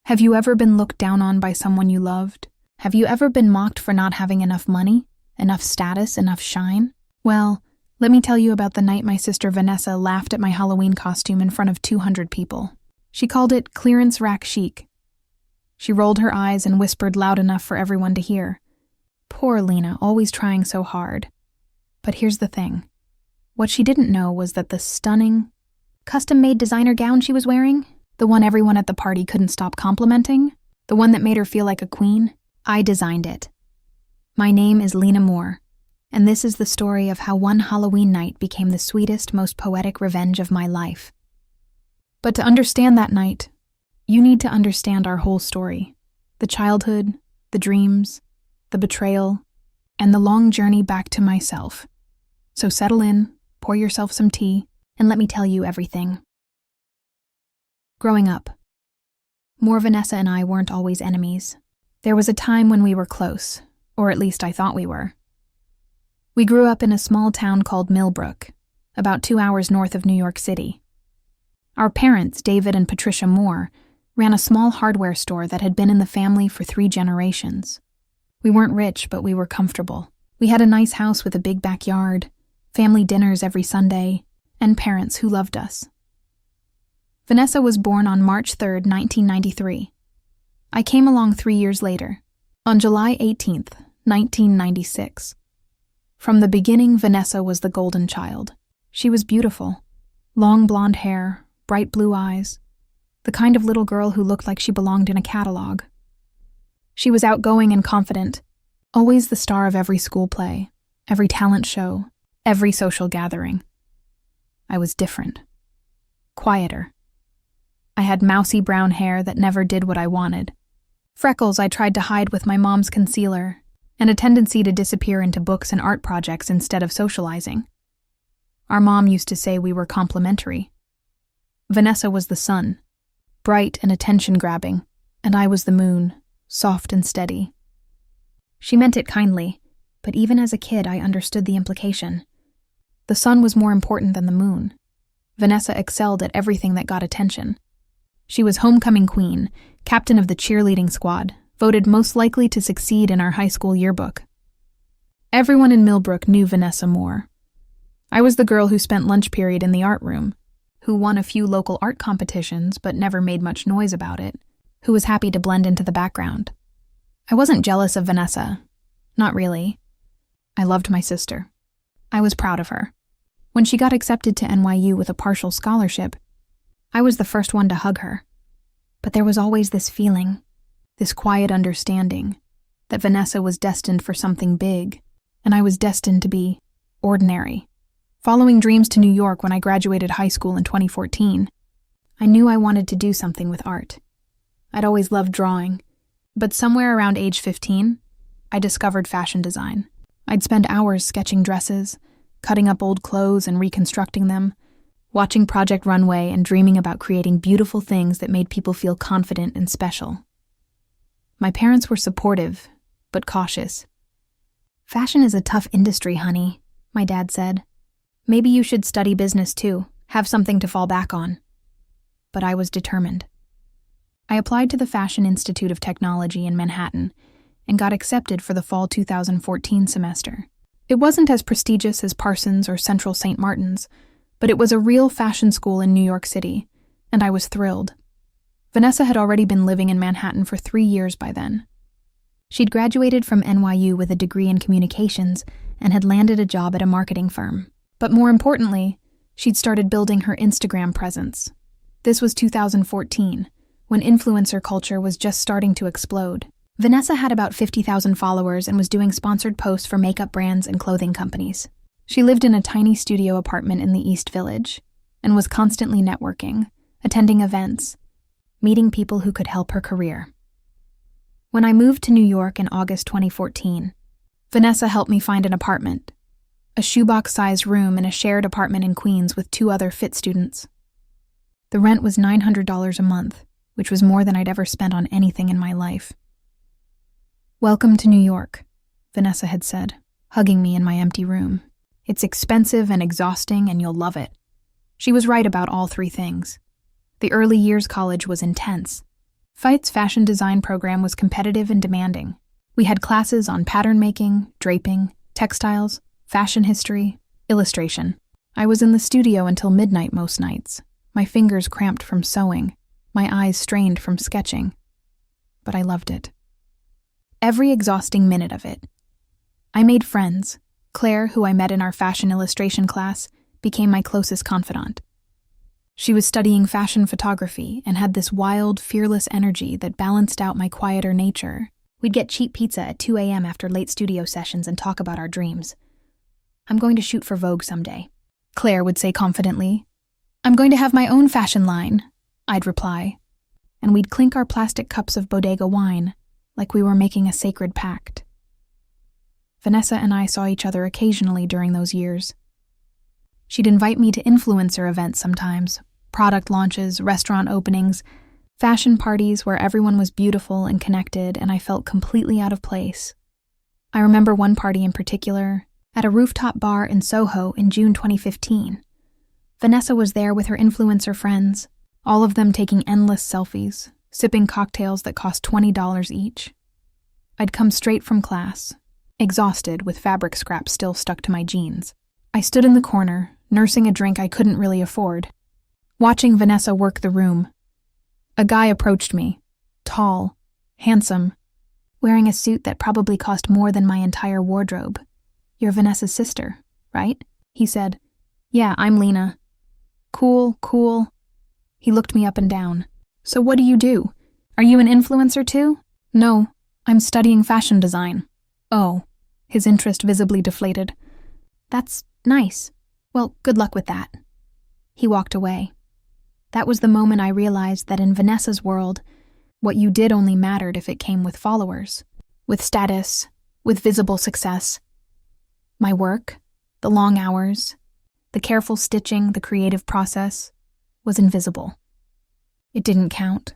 Have you ever been looked down on by someone you loved? Have you ever been mocked for not having enough money, enough status, enough shine? Well, let me tell you about the night my sister Vanessa laughed at my Halloween costume in front of 200 people. She called it clearance rack chic. She rolled her eyes and whispered loud enough for everyone to hear. Poor Lena, always trying so hard. But here's the thing. What she didn't know was that the stunning, custom-made designer gown she was wearing, the one everyone at the party couldn't stop complimenting, the one that made her feel like a queen, I designed it. My name is Lena Moore, and this is the story of how one Halloween night became the sweetest, most poetic revenge of my life. But to understand that night, you need to understand our whole story. The childhood, the dreams, the betrayal, and the long journey back to myself. So settle in, pour yourself some tea, and let me tell you everything. Growing up, Vanessa and I weren't always enemies. There was a time when we were close, or at least I thought we were. We grew up in a small town called Millbrook, about 2 hours north of New York City. Our parents, David and Patricia Moore, ran a small hardware store that had been in the family for 3 generations. We weren't rich, but we were comfortable. We had a nice house with a big backyard, family dinners every Sunday, and parents who loved us. Vanessa was born on March 3, 1993. I came along 3 years later, on July 18, 1996. From the beginning, Vanessa was the golden child. She was beautiful. Long blonde hair, bright blue eyes, the kind of little girl who looked like she belonged in a catalog. She was outgoing and confident, always the star of every school play, every talent show, every social gathering. I was different. Quieter. I had mousy brown hair that never did what I wanted. Freckles I tried to hide with my mom's concealer, and a tendency to disappear into books and art projects instead of socializing. Our mom used to say we were complementary. Vanessa was the sun, bright and attention-grabbing, and I was the moon, soft and steady. She meant it kindly, but even as a kid I understood the implication. The sun was more important than the moon. Vanessa excelled at everything that got attention. She was homecoming queen, captain of the cheerleading squad, voted most likely to succeed in our high school yearbook. Everyone in Millbrook knew Vanessa Moore. I was the girl who spent lunch period in the art room, who won a few local art competitions but never made much noise about it, who was happy to blend into the background. I wasn't jealous of Vanessa. Not really. I loved my sister. I was proud of her. When she got accepted to NYU with a partial scholarship, I was the first one to hug her. But there was always this feeling, this quiet understanding, that Vanessa was destined for something big, and I was destined to be ordinary. Following dreams to New York when I graduated high school in 2014, I knew I wanted to do something with art. I'd always loved drawing, but somewhere around age 15, I discovered fashion design. I'd spend hours sketching dresses, cutting up old clothes and reconstructing them, watching Project Runway and dreaming about creating beautiful things that made people feel confident and special. My parents were supportive, but cautious. "Fashion is a tough industry, honey," my dad said. "Maybe you should study business too, have something to fall back on." But I was determined. I applied to the Fashion Institute of Technology in Manhattan and got accepted for the fall 2014 semester. It wasn't as prestigious as Parsons or Central St. Martin's, but it was a real fashion school in New York City, and I was thrilled. Vanessa had already been living in Manhattan for 3 years by then. She'd graduated from NYU with a degree in communications and had landed a job at a marketing firm. But more importantly, she'd started building her Instagram presence. This was 2014, when influencer culture was just starting to explode. Vanessa had about 50,000 followers and was doing sponsored posts for makeup brands and clothing companies. She lived in a tiny studio apartment in the East Village and was constantly networking, attending events, meeting people who could help her career. When I moved to New York in August 2014, Vanessa helped me find an apartment, a shoebox-sized room in a shared apartment in Queens with 2 other fit students. The rent was $900 a month, which was more than I'd ever spent on anything in my life. "Welcome to New York," Vanessa had said, hugging me in my empty room. "It's expensive and exhausting, and you'll love it." She was right about all 3 things. The early years college was intense. Fight's fashion design program was competitive and demanding. We had classes on pattern making, draping, textiles, fashion history, illustration. I was in the studio until midnight most nights, my fingers cramped from sewing, my eyes strained from sketching. But I loved it. Every exhausting minute of it. I made friends. Claire, who I met in our fashion illustration class, became my closest confidant. She was studying fashion photography and had this wild, fearless energy that balanced out my quieter nature. We'd get cheap pizza at 2 a.m. after late studio sessions and talk about our dreams. "I'm going to shoot for Vogue someday," Claire would say confidently. "I'm going to have my own fashion line," I'd reply. And we'd clink our plastic cups of bodega wine like we were making a sacred pact. Vanessa and I saw each other occasionally during those years. She'd invite me to influencer events sometimes, product launches, restaurant openings, fashion parties where everyone was beautiful and connected and I felt completely out of place. I remember one party in particular, at a rooftop bar in Soho in June 2015. Vanessa was there with her influencer friends, all of them taking endless selfies, sipping cocktails that cost $20 each. I'd come straight from class, exhausted with fabric scraps still stuck to my jeans. I stood in the corner, nursing a drink I couldn't really afford, watching Vanessa work the room. A guy approached me, tall, handsome, wearing a suit that probably cost more than my entire wardrobe. "You're Vanessa's sister, right?" he said. "Yeah, I'm Lena." Cool. He looked me up and down. "So what do you do? Are you an influencer too?" "No, I'm studying fashion design." "Oh," his interest visibly deflated. "That's nice. Well, good luck with that." He walked away. That was the moment I realized that in Vanessa's world, what you did only mattered if it came with followers, with status, with visible success. My work, the long hours, the careful stitching, the creative process, was invisible. It didn't count.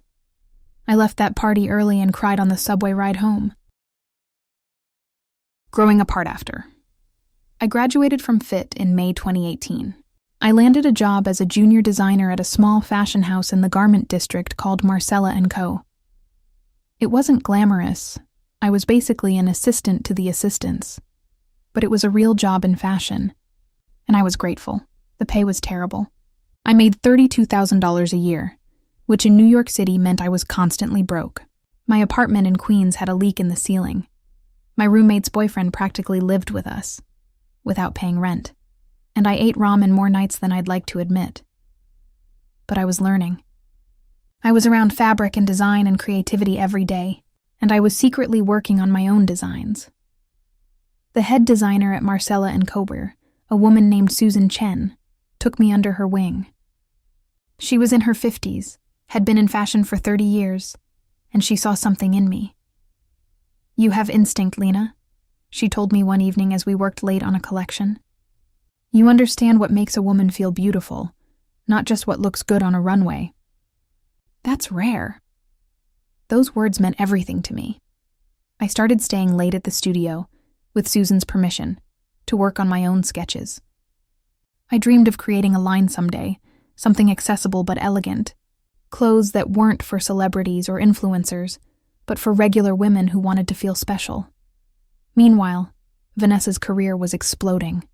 I left that party early and cried on the subway ride home. Growing apart after. I graduated from FIT in May 2018. I landed a job as a junior designer at a small fashion house in the garment district called Marcella & Co. It wasn't glamorous. I was basically an assistant to the assistants. But it was a real job in fashion. And I was grateful. The pay was terrible. I made $32,000 a year, which in New York City meant I was constantly broke. My apartment in Queens had a leak in the ceiling. My roommate's boyfriend practically lived with us, without paying rent. And I ate ramen more nights than I'd like to admit. But I was learning. I was around fabric and design and creativity every day, and I was secretly working on my own designs. The head designer at Marcella & Kober, a woman named Susan Chen, took me under her wing. She was in her 50s, had been in fashion for 30 years, and she saw something in me. "You have instinct, Lena," she told me one evening as we worked late on a collection. "You understand what makes a woman feel beautiful, not just what looks good on a runway." That's rare. Those words meant everything to me. I started staying late at the studio, with Susan's permission, to work on my own sketches. I dreamed of creating a line someday, something accessible but elegant, clothes that weren't for celebrities or influencers, but for regular women who wanted to feel special. Meanwhile, Vanessa's career was exploding.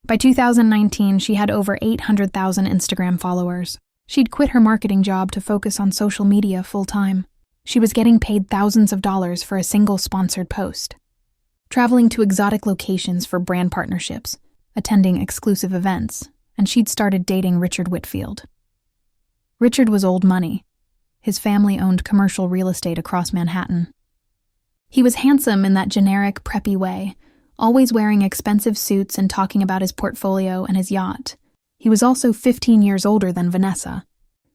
By 2019, she had over 800,000 Instagram followers. She'd quit her marketing job to focus on social media full-time. She was getting paid thousands of dollars for a single sponsored post, traveling to exotic locations for brand partnerships, attending exclusive events, and she'd started dating Richard Whitfield. Richard was old money. His family owned commercial real estate across Manhattan. He was handsome in that generic, preppy way, always wearing expensive suits and talking about his portfolio and his yacht. He was also 15 years older than Vanessa,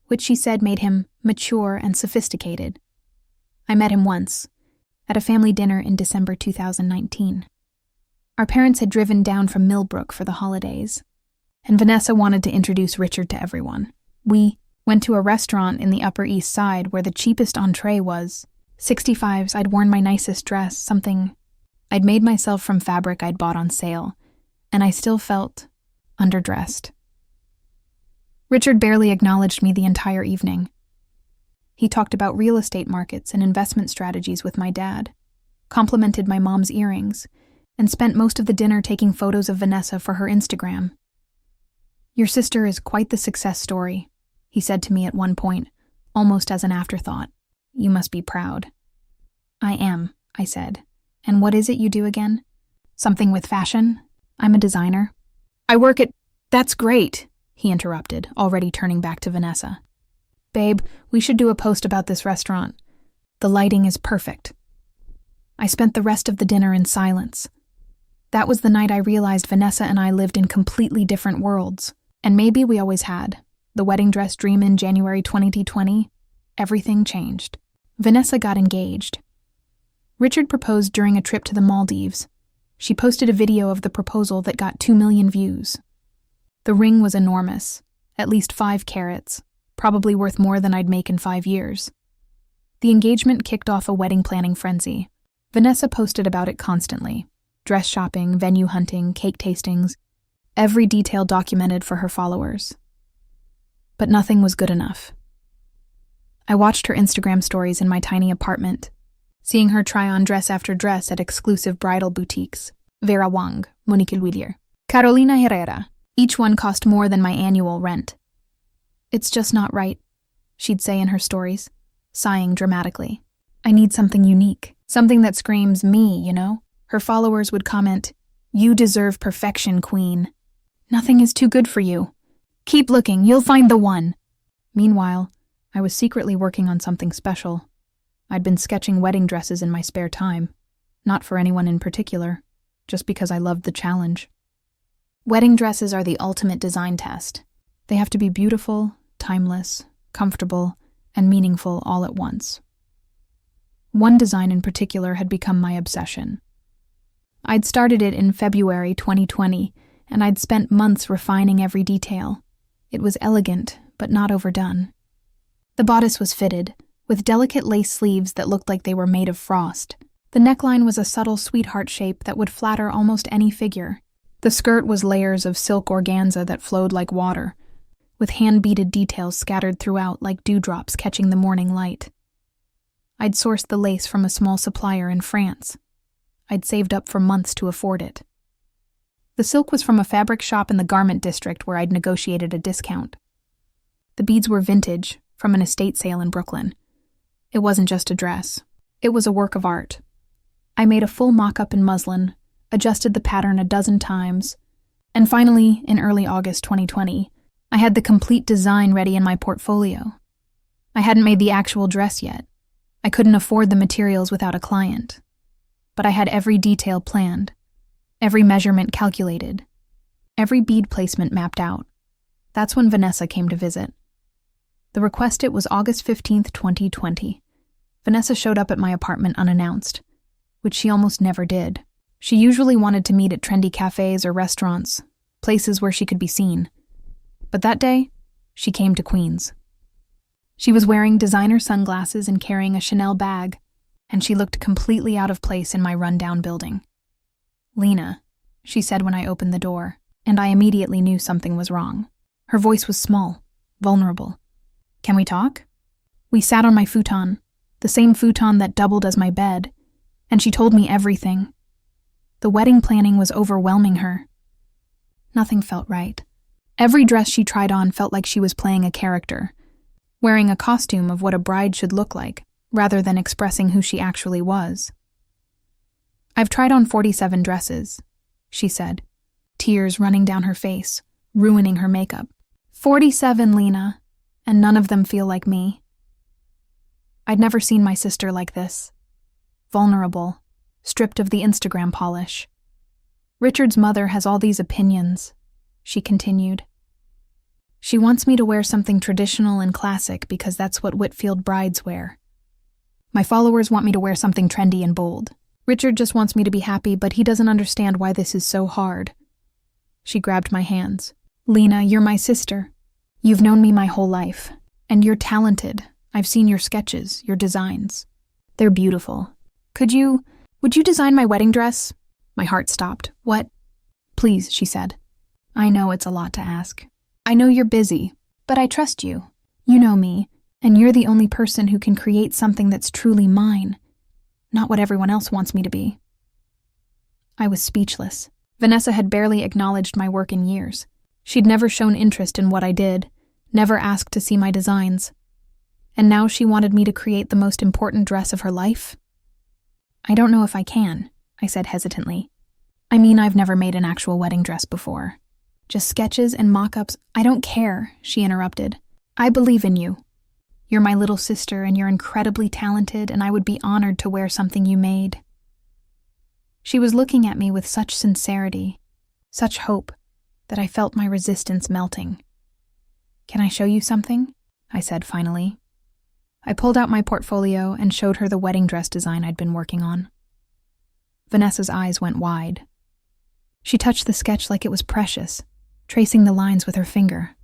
which she said made him mature and sophisticated. I met him once, at a family dinner in December 2019. Our parents had driven down from Millbrook for the holidays, and Vanessa wanted to introduce Richard to everyone. We went to a restaurant in the Upper East Side where the cheapest entree was 65s. I'd worn my nicest dress, something I'd made myself from fabric I'd bought on sale, and I still felt underdressed. Richard barely acknowledged me the entire evening. He talked about real estate markets and investment strategies with my dad, complimented my mom's earrings, and spent most of the dinner taking photos of Vanessa for her Instagram. "Your sister is quite the success story," he said to me at one point, almost as an afterthought. "You must be proud." "I am," I said. "And what is it you do again?" "Something with fashion. I'm a designer." "I work at—" "That's great," he interrupted, already turning back to Vanessa. "Babe, we should do a post about this restaurant. The lighting is perfect." I spent the rest of the dinner in silence. That was the night I realized Vanessa and I lived in completely different worlds, and maybe we always had. The wedding dress dream in January 2020, everything changed. Vanessa got engaged. Richard proposed during a trip to the Maldives. She posted a video of the proposal that got 2 million views. The ring was enormous, at least 5 carats, probably worth more than I'd make in 5 years. The engagement kicked off a wedding planning frenzy. Vanessa posted about it constantly. Dress shopping, venue hunting, cake tastings, every detail documented for her followers. But nothing was good enough. I watched her Instagram stories in my tiny apartment, seeing her try on dress after dress at exclusive bridal boutiques. Vera Wang, Monique Willier, Carolina Herrera. Each one cost more than my annual rent. "It's just not right," she'd say in her stories, sighing dramatically. "I need something unique, something that screams me, you know?" Her followers would comment, "You deserve perfection, queen. Nothing is too good for you. Keep looking, you'll find the one." Meanwhile, I was secretly working on something special. I'd been sketching wedding dresses in my spare time, not for anyone in particular, just because I loved the challenge. Wedding dresses are the ultimate design test. They have to be beautiful, timeless, comfortable, and meaningful all at once. One design in particular had become my obsession. I'd started it in February 2020, and I'd spent months refining every detail. It was elegant, but not overdone. The bodice was fitted, with delicate lace sleeves that looked like they were made of frost. The neckline was a subtle sweetheart shape that would flatter almost any figure. The skirt was layers of silk organza that flowed like water, with hand-beaded details scattered throughout like dewdrops catching the morning light. I'd sourced the lace from a small supplier in France. I'd saved up for months to afford it. The silk was from a fabric shop in the garment district where I'd negotiated a discount. The beads were vintage, from an estate sale in Brooklyn. It wasn't just a dress. It was a work of art. I made a full mock-up in muslin, adjusted the pattern a dozen times, and finally, in early August 2020, I had the complete design ready in my portfolio. I hadn't made the actual dress yet. I couldn't afford the materials without a client. But I had every detail planned, every measurement calculated, every bead placement mapped out. That's when Vanessa came to visit. The request it was August 15th, 2020. Vanessa showed up at my apartment unannounced, which she almost never did. She usually wanted to meet at trendy cafes or restaurants, places where she could be seen. But that day, she came to Queens. She was wearing designer sunglasses and carrying a Chanel bag, and she looked completely out of place in my rundown building. "Lena," she said when I opened the door, and I immediately knew something was wrong. Her voice was small, vulnerable. "Can we talk?" We sat on my futon, the same futon that doubled as my bed, and she told me everything. The wedding planning was overwhelming her. Nothing felt right. Every dress she tried on felt like she was playing a character, wearing a costume of what a bride should look like, rather than expressing who she actually was. "I've tried on 47 dresses," she said, tears running down her face, ruining her makeup. 47, Lena, and none of them feel like me." I'd never seen my sister like this. Vulnerable, stripped of the Instagram polish. "Richard's mother has all these opinions," she continued. "She wants me to wear something traditional and classic because that's what Whitfield brides wear. My followers want me to wear something trendy and bold. Richard just wants me to be happy, but he doesn't understand why this is so hard." She grabbed my hands. "Lena, you're my sister. You've known me my whole life, and you're talented. I've seen your sketches, your designs. They're beautiful. Would you design my wedding dress?" My heart stopped. "What?" "Please," she said. "I know it's a lot to ask. I know you're busy, but I trust you. You know me. And you're the only person who can create something that's truly mine, not what everyone else wants me to be. I was speechless. Vanessa had barely acknowledged my work in years. She'd never shown interest in what I did, never asked to see my designs. And now she wanted me to create the most important dress of her life? I don't know if I can, I said hesitantly. I mean, I've never made an actual wedding dress before. Just sketches and mock-ups. I don't care, she interrupted. I believe in you. You're my little sister and you're incredibly talented, and I would be honored to wear something you made. She was looking at me with such sincerity, such hope, that I felt my resistance melting. Can I show you something? I said finally. I pulled out my portfolio and showed her the wedding dress design I'd been working on. Vanessa's eyes went wide. She touched the sketch like it was precious, tracing the lines with her finger.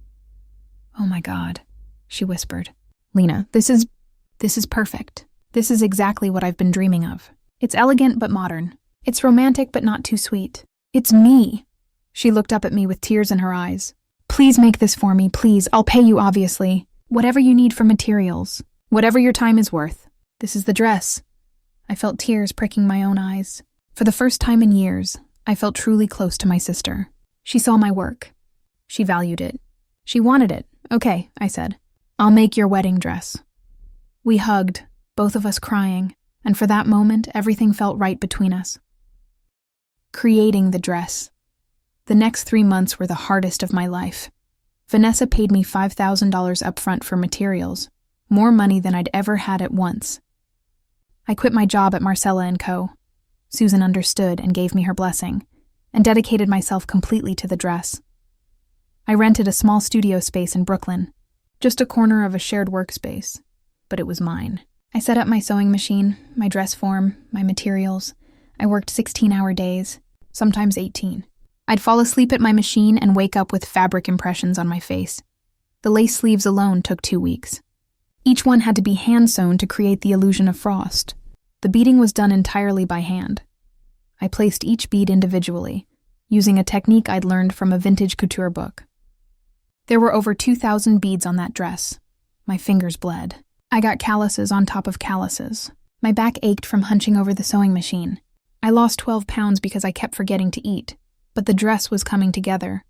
Oh my God, she whispered. Lena, this is perfect. This is exactly what I've been dreaming of. It's elegant but modern. It's romantic but not too sweet. It's me. She looked up at me with tears in her eyes. Please make this for me, please. I'll pay you, obviously. Whatever you need for materials. Whatever your time is worth. This is the dress. I felt tears pricking my own eyes. For the first time in years, I felt truly close to my sister. She saw my work. She valued it. She wanted it. Okay, I said. I'll make your wedding dress. We hugged, both of us crying, and for that moment, everything felt right between us. Creating the dress. The next 3 months were the hardest of my life. Vanessa paid me $5,000 upfront for materials, more money than I'd ever had at once. I quit my job at Marcella & Co. Susan understood and gave me her blessing, and dedicated myself completely to the dress. I rented a small studio space in Brooklyn, just a corner of a shared workspace, but it was mine. I set up my sewing machine, my dress form, my materials. I worked 16-hour days, sometimes 18. I'd fall asleep at my machine and wake up with fabric impressions on my face. The lace sleeves alone took 2 weeks. Each one had to be hand-sewn to create the illusion of frost. The beading was done entirely by hand. I placed each bead individually, using a technique I'd learned from a vintage couture book. There were over 2,000 beads on that dress. My fingers bled. I got calluses on top of calluses. My back ached from hunching over the sewing machine. I lost 12 pounds because I kept forgetting to eat, but the dress was coming together,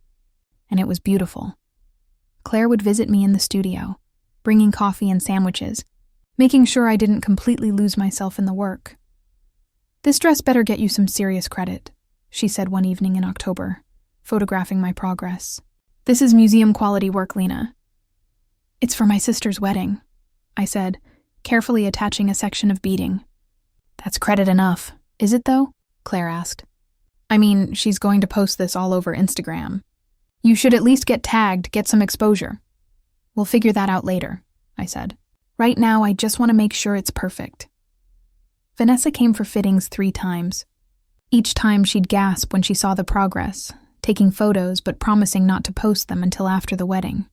and it was beautiful. Claire would visit me in the studio, bringing coffee and sandwiches, making sure I didn't completely lose myself in the work. This dress better get you some serious credit, she said one evening in October, photographing my progress. This is museum-quality work, Lena. It's for my sister's wedding, I said, carefully attaching a section of beading. That's credit enough. Is it, though? Claire asked. I mean, she's going to post this all over Instagram. You should at least get tagged, get some exposure. We'll figure that out later, I said. Right now, I just want to make sure it's perfect. Vanessa came for fittings 3 times. Each time she'd gasp when she saw the progress, taking photos but promising not to post them until after the wedding.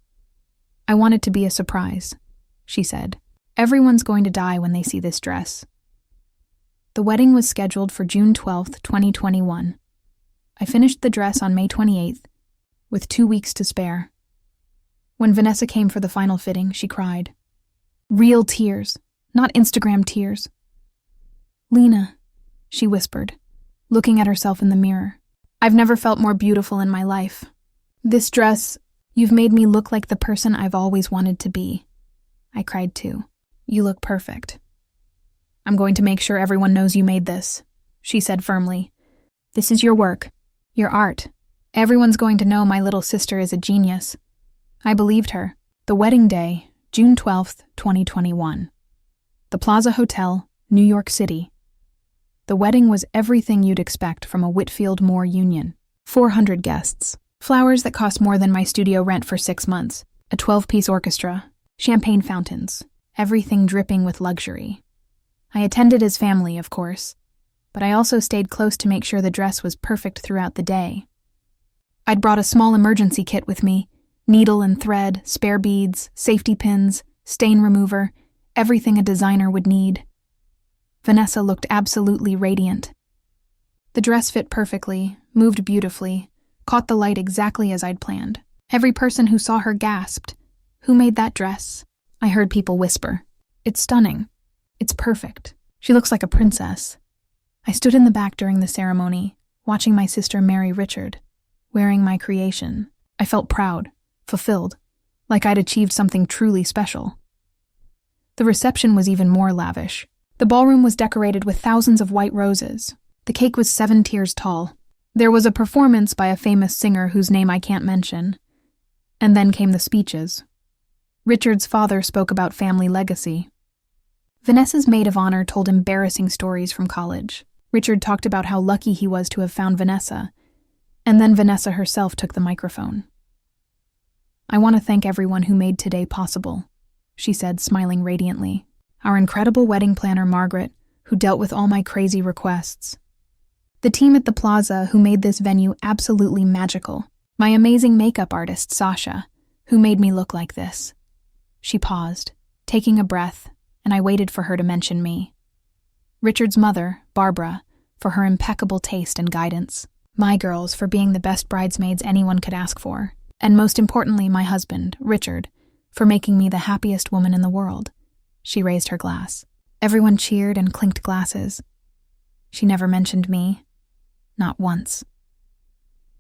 I want it to be a surprise, she said. Everyone's going to die when they see this dress. The wedding was scheduled for June 12th, 2021. I finished the dress on May 28th, with 2 weeks to spare. When Vanessa came for the final fitting, she cried. Real tears, not Instagram tears. Lena, she whispered, looking at herself in the mirror. I've never felt more beautiful in my life. This dress, you've made me look like the person I've always wanted to be. I cried too. You look perfect. I'm going to make sure everyone knows you made this, she said firmly. This is your work, your art. Everyone's going to know my little sister is a genius. I believed her. The wedding day, June 12th, 2021. The Plaza Hotel, New York City. The wedding was everything you'd expect from a Whitfield Moore union. 400 guests. Flowers that cost more than my studio rent for 6 months. A 12-piece orchestra. Champagne fountains. Everything dripping with luxury. I attended as family, of course, but I also stayed close to make sure the dress was perfect throughout the day. I'd brought a small emergency kit with me, needle and thread, spare beads, safety pins, stain remover, everything a designer would need. Vanessa looked absolutely radiant. The dress fit perfectly, moved beautifully, caught the light exactly as I'd planned. Every person who saw her gasped, "Who made that dress?" I heard people whisper, "It's stunning. It's perfect. She looks like a princess." I stood in the back during the ceremony, watching my sister marry Richard, wearing my creation. I felt proud, fulfilled, like I'd achieved something truly special. The reception was even more lavish. The ballroom was decorated with thousands of white roses. The cake was 7 tiers tall. There was a performance by a famous singer whose name I can't mention. And then came the speeches. Richard's father spoke about family legacy. Vanessa's maid of honor told embarrassing stories from college. Richard talked about how lucky he was to have found Vanessa, and then Vanessa herself took the microphone. "I want to thank everyone who made today possible," she said, smiling radiantly. "Our incredible wedding planner, Margaret, who dealt with all my crazy requests. The team at the plaza who made this venue absolutely magical. My amazing makeup artist, Sasha, who made me look like this." She paused, taking a breath, and I waited for her to mention me. Richard's mother, Barbara, for her impeccable taste and guidance. My girls for being the best bridesmaids anyone could ask for. And most importantly, my husband, Richard, for making me the happiest woman in the world. She raised her glass. Everyone cheered and clinked glasses. She never mentioned me. Not once.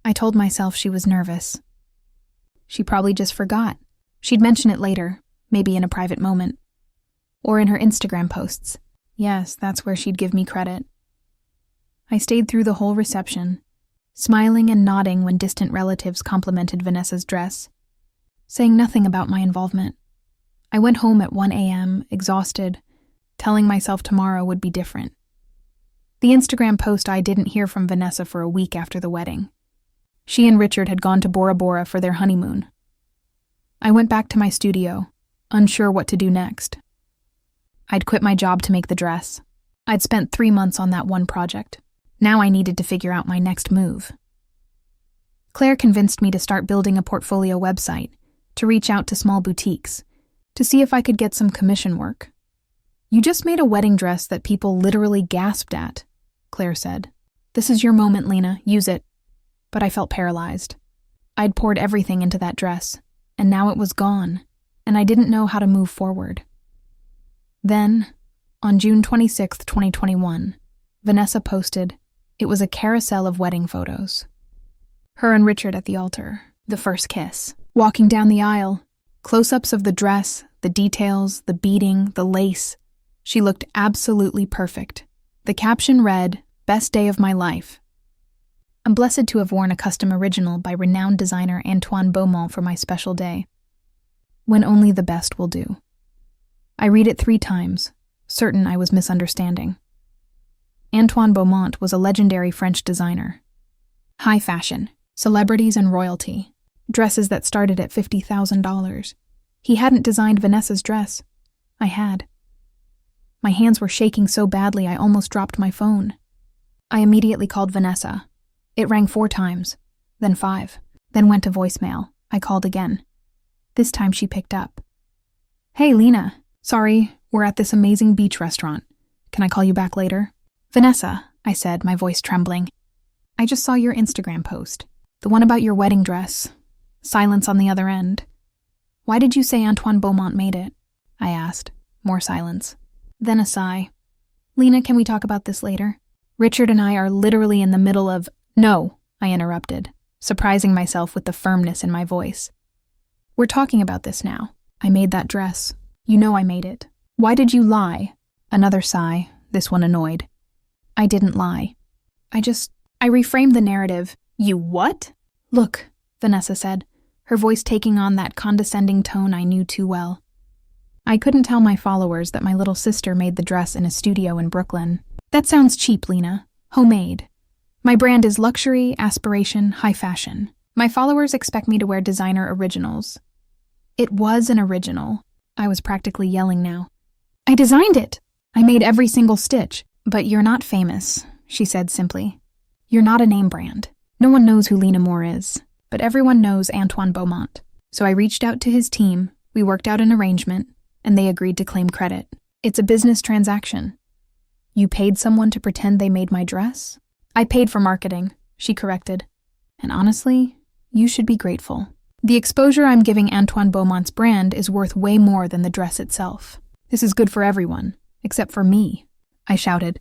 I told myself she was nervous. She probably just forgot. She'd mention it later, maybe in a private moment. Or in her Instagram posts. Yes, that's where she'd give me credit. I stayed through the whole reception, smiling and nodding when distant relatives complimented Vanessa's dress, saying nothing about my involvement. I went home at 1 a.m., exhausted, telling myself tomorrow would be different. The Instagram post I didn't hear from Vanessa for a week after the wedding. She and Richard had gone to Bora Bora for their honeymoon. I went back to my studio, unsure what to do next. I'd quit my job to make the dress. I'd spent 3 months on that one project. Now I needed to figure out my next move. Claire convinced me to start building a portfolio website, to reach out to small boutiques, to see if I could get some commission work. "You just made a wedding dress that people literally gasped at," Claire said. "This is your moment, Lena. Use it." But I felt paralyzed. I'd poured everything into that dress, and now it was gone, and I didn't know how to move forward. Then, on June 26, 2021, Vanessa posted, it was a carousel of wedding photos. Her and Richard at the altar, the first kiss, walking down the aisle, close-ups of the dress, the details, the beading, the lace. She looked absolutely perfect. The caption read, "Best day of my life." I'm blessed to have worn a custom original by renowned designer Antoine Beaumont for my special day. When only the best will do. I read it 3 times, certain I was misunderstanding. Antoine Beaumont was a legendary French designer. High fashion, celebrities and royalty, dresses that started at $50,000. He hadn't designed Vanessa's dress. I had. My hands were shaking so badly I almost dropped my phone. I immediately called Vanessa. It rang 4 times, then 5, then went to voicemail. I called again. This time she picked up. "Hey, Lena. Sorry, we're at this amazing beach restaurant. Can I call you back later?" "Vanessa," I said, my voice trembling. "I just saw your Instagram post. The one about your wedding dress. Silence on the other end. Why did you say Antoine Beaumont made it?" I asked. More silence. Then a sigh. "Lena, can we talk about this later? Richard and I are literally in the middle of—" "No," I interrupted, surprising myself with the firmness in my voice. "We're talking about this now. I made that dress. You know I made it. Why did you lie?" Another sigh, this one annoyed. "I didn't lie. I reframed the narrative." "You what?" "Look," Vanessa said, her voice taking on that condescending tone I knew too well. "I couldn't tell my followers that my little sister made the dress in a studio in Brooklyn. That sounds cheap, Lena. Homemade. My brand is luxury, aspiration, high fashion. My followers expect me to wear designer originals." It was an original. I was practically yelling now. "I designed it. I made every single stitch." "But you're not famous," she said simply. "You're not a name brand. No one knows who Lena Moore is, but everyone knows Antoine Beaumont. So I reached out to his team, we worked out an arrangement, and they agreed to claim credit. It's a business transaction." "You paid someone to pretend they made my dress?" "I paid for marketing," she corrected. "And honestly, you should be grateful." The exposure I'm giving Antoine Beaumont's brand is worth way more than the dress itself. This is good for everyone, except for me, I shouted.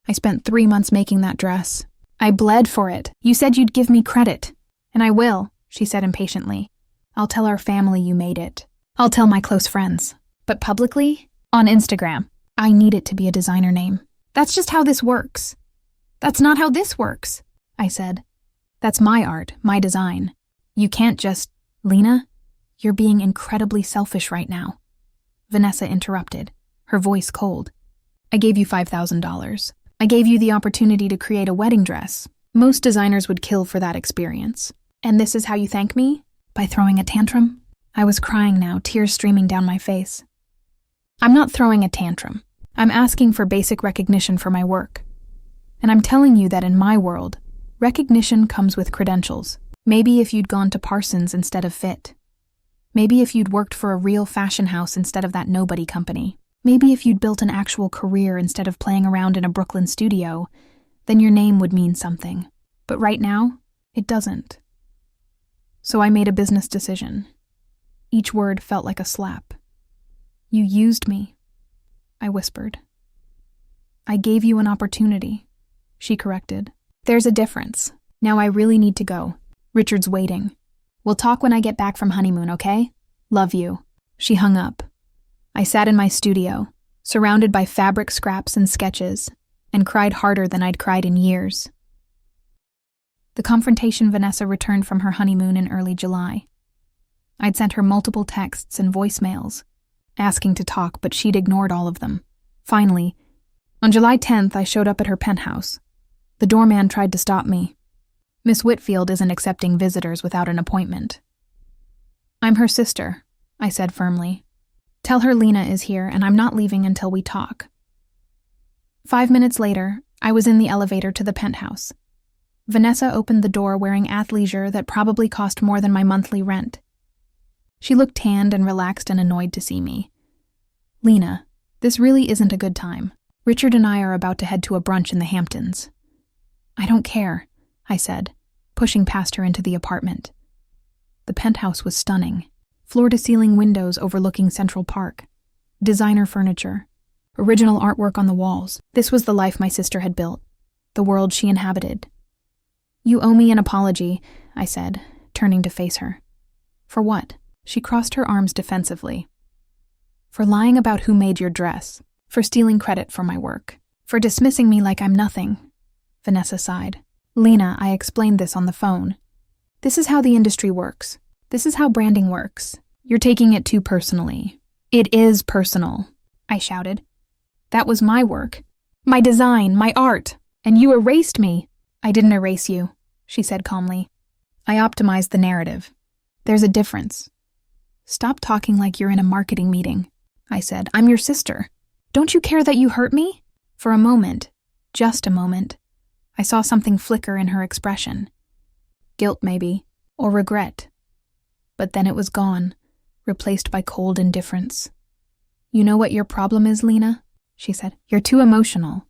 I spent 3 months making that dress. I bled for it. You said you'd give me credit. And I will, she said impatiently. I'll tell our family you made it. I'll tell my close friends. But publicly? On Instagram. I need it to be a designer name. That's just how this works. That's not how this works, I said. That's my art, my design. You can't just... Lena, you're being incredibly selfish right now. Vanessa interrupted, her voice cold. I gave you $5,000. I gave you the opportunity to create a wedding dress. Most designers would kill for that experience. And this is how you thank me? By throwing a tantrum? I was crying now, tears streaming down my face. I'm not throwing a tantrum. I'm asking for basic recognition for my work. And I'm telling you that in my world, recognition comes with credentials. Maybe if you'd gone to Parsons instead of Fit. Maybe if you'd worked for a real fashion house instead of that nobody company. Maybe if you'd built an actual career instead of playing around in a Brooklyn studio, then your name would mean something. But right now, it doesn't. So I made a business decision. Each word felt like a slap. You used me, I whispered. I gave you an opportunity, she corrected. There's a difference. Now I really need to go. Richard's waiting. We'll talk when I get back from honeymoon, okay? Love you. She hung up. I sat in my studio, surrounded by fabric scraps and sketches, and cried harder than I'd cried in years. The confrontation Vanessa returned from her honeymoon in early July. I'd sent her multiple texts and voicemails, asking to talk, but she'd ignored all of them. Finally, on July 10th, I showed up at her penthouse. The doorman tried to stop me. Miss Whitfield isn't accepting visitors without an appointment. I'm her sister, I said firmly. Tell her Lena is here and I'm not leaving until we talk. 5 minutes later, I was in the elevator to the penthouse. Vanessa opened the door wearing athleisure that probably cost more than my monthly rent. She looked tanned and relaxed and annoyed to see me. Lena, this really isn't a good time. Richard and I are about to head to a brunch in the Hamptons. I don't care, I said, pushing past her into the apartment. The penthouse was stunning. Floor-to-ceiling windows overlooking Central Park. Designer furniture. Original artwork on the walls. This was the life my sister had built. The world she inhabited. You owe me an apology, I said, turning to face her. For what? She crossed her arms defensively. For lying about who made your dress. For stealing credit for my work. For dismissing me like I'm nothing. Vanessa sighed. Lena, I explained this on the phone. This is how the industry works. This is how branding works. You're taking it too personally. It is personal, I shouted. That was my work. My design, my art. And you erased me. I didn't erase you, she said calmly. I optimized the narrative. There's a difference. Stop talking like you're in a marketing meeting, I said. I'm your sister. Don't you care that you hurt me? For a moment, just a moment, I saw something flicker in her expression. Guilt, maybe, or regret. But then it was gone, replaced by cold indifference. You know what your problem is, Lena? She said. You're too emotional.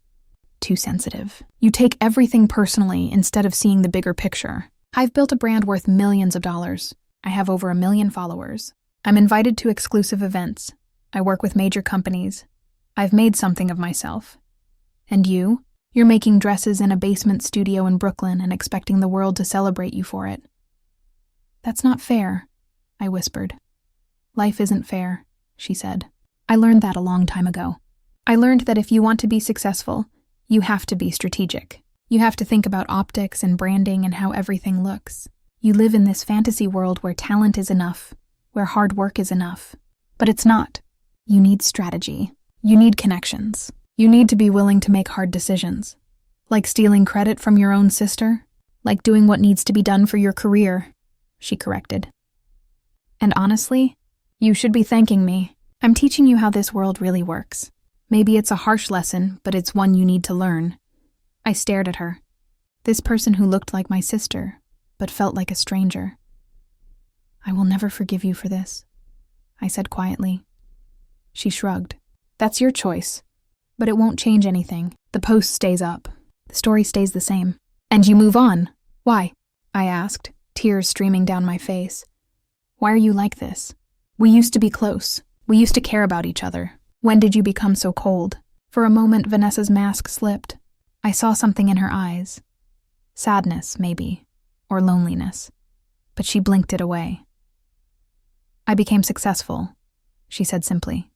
Too sensitive. You take everything personally instead of seeing the bigger picture. I've built a brand worth millions of dollars. I have over 1 million followers. I'm invited to exclusive events. I work with major companies. I've made something of myself. And you? You're making dresses in a basement studio in Brooklyn and expecting the world to celebrate you for it. That's not fair, I whispered. Life isn't fair, she said. I learned that a long time ago. I learned that if you want to be successful, you have to be strategic. You have to think about optics and branding and how everything looks. You live in this fantasy world where talent is enough, where hard work is enough. But it's not. You need strategy. You need connections. You need to be willing to make hard decisions. Like stealing credit from your own sister. Like doing what needs to be done for your career, she corrected. And honestly, you should be thanking me. I'm teaching you how this world really works. Maybe it's a harsh lesson, but it's one you need to learn. I stared at her. This person who looked like my sister, but felt like a stranger. I will never forgive you for this, I said quietly. She shrugged. That's your choice. But it won't change anything. The post stays up. The story stays the same. And you move on. Why? I asked, tears streaming down my face. Why are you like this? We used to be close. We used to care about each other. When did you become so cold? For a moment, Vanessa's mask slipped. I saw something in her eyes. Sadness, maybe, or loneliness. But she blinked it away. I became successful, she said simply.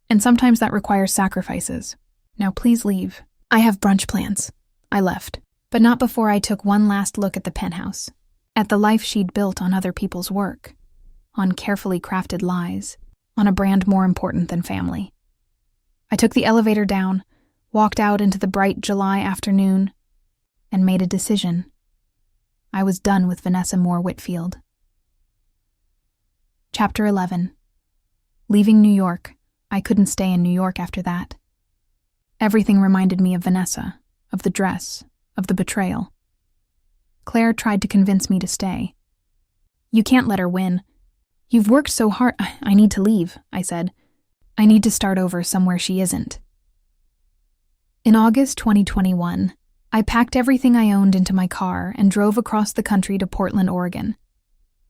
And sometimes that requires sacrifices. Now please leave. I have brunch plans. I left, but not before I took one last look at the penthouse, at the life she'd built on other people's work, on carefully crafted lies, on a brand more important than family. I took the elevator down, walked out into the bright July afternoon, and made a decision. I was done with Vanessa Moore Whitfield. Chapter 11. Leaving New York. I couldn't stay in New York after that. Everything reminded me of Vanessa, of the dress, of the betrayal. Claire tried to convince me to stay. You can't let her win. You've worked so hard. I need to leave, I said. I need to start over somewhere she isn't. In August 2021, I packed everything I owned into my car and drove across the country to Portland, Oregon.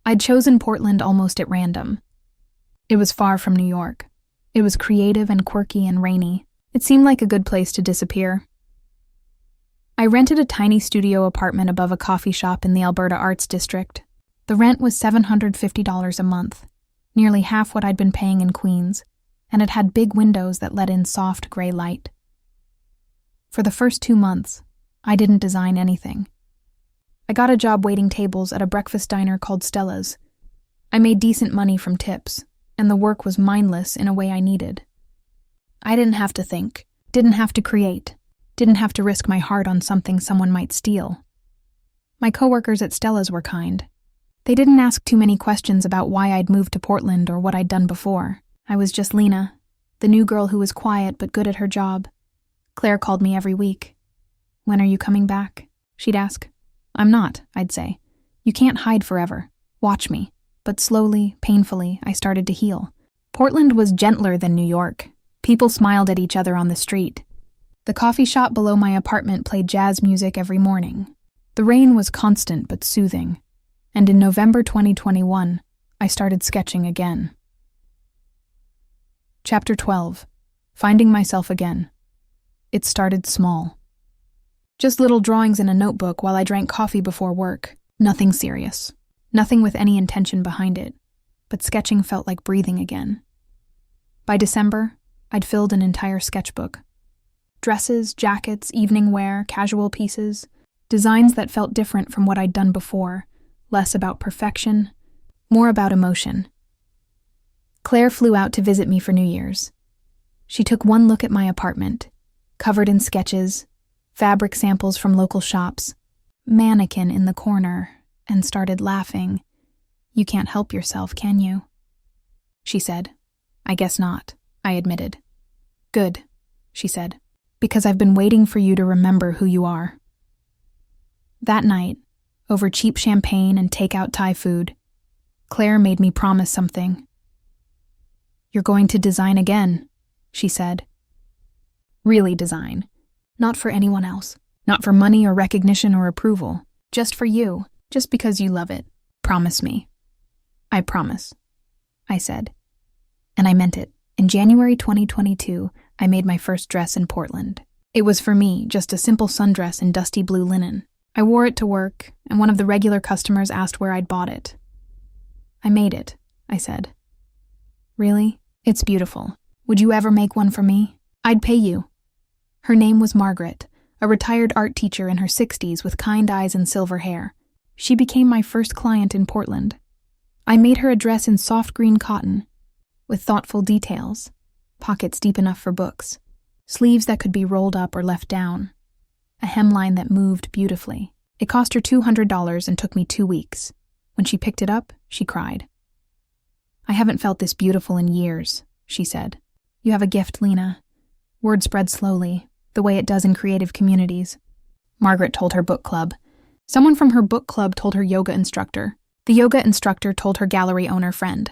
I'd chosen Portland almost at random. It was far from New York. It was creative and quirky and rainy. It seemed like a good place to disappear. I rented a tiny studio apartment above a coffee shop in the Alberta Arts District. The rent was $750 a month, nearly half what I'd been paying in Queens, and it had big windows that let in soft gray light. For the first 2 months, I didn't design anything. I got a job waiting tables at a breakfast diner called Stella's. I made decent money from tips, and the work was mindless in a way I needed. I didn't have to think, didn't have to create, didn't have to risk my heart on something someone might steal. My coworkers at Stella's were kind. They didn't ask too many questions about why I'd moved to Portland or what I'd done before. I was just Lena, the new girl who was quiet but good at her job. Claire called me every week. When are you coming back? She'd ask. I'm not, I'd say. You can't hide forever. Watch me. But slowly, painfully, I started to heal. Portland was gentler than New York. People smiled at each other on the street. The coffee shop below my apartment played jazz music every morning. The rain was constant but soothing. And in November 2021, I started sketching again. Chapter 12. Finding myself again. It started small. Just little drawings in a notebook while I drank coffee before work. Nothing serious. Nothing with any intention behind it. But sketching felt like breathing again. By December, I'd filled an entire sketchbook. Dresses, jackets, evening wear, casual pieces. Designs that felt different from what I'd done before. Less about perfection, more about emotion. Claire flew out to visit me for New Year's. She took one look at my apartment, covered in sketches, fabric samples from local shops, mannequin in the corner, and started laughing. You can't help yourself, can you? She said. I guess not, I admitted. Good, she said, because I've been waiting for you to remember who you are. That night, over cheap champagne and takeout Thai food, Claire made me promise something. You're going to design again, she said. Really design. Not for anyone else. Not for money or recognition or approval. Just for you. Just because you love it. Promise me. I promise, I said. And I meant it. In January 2022, I made my first dress in Portland. It was for me, just a simple sundress in dusty blue linen. I wore it to work, and one of the regular customers asked where I'd bought it. I made it, I said. Really? It's beautiful. Would you ever make one for me? I'd pay you. Her name was Margaret, a retired art teacher in her 60s with kind eyes and silver hair. She became my first client in Portland. I made her a dress in soft green cotton, with thoughtful details, pockets deep enough for books, sleeves that could be rolled up or left down, a hemline that moved beautifully. It cost her $200 and took me 2 weeks. When she picked it up, she cried. I haven't felt this beautiful in years, she said. You have a gift, Lena. Word spread slowly, the way it does in creative communities. Margaret told her book club. Someone from her book club told her yoga instructor. The yoga instructor told her gallery owner friend.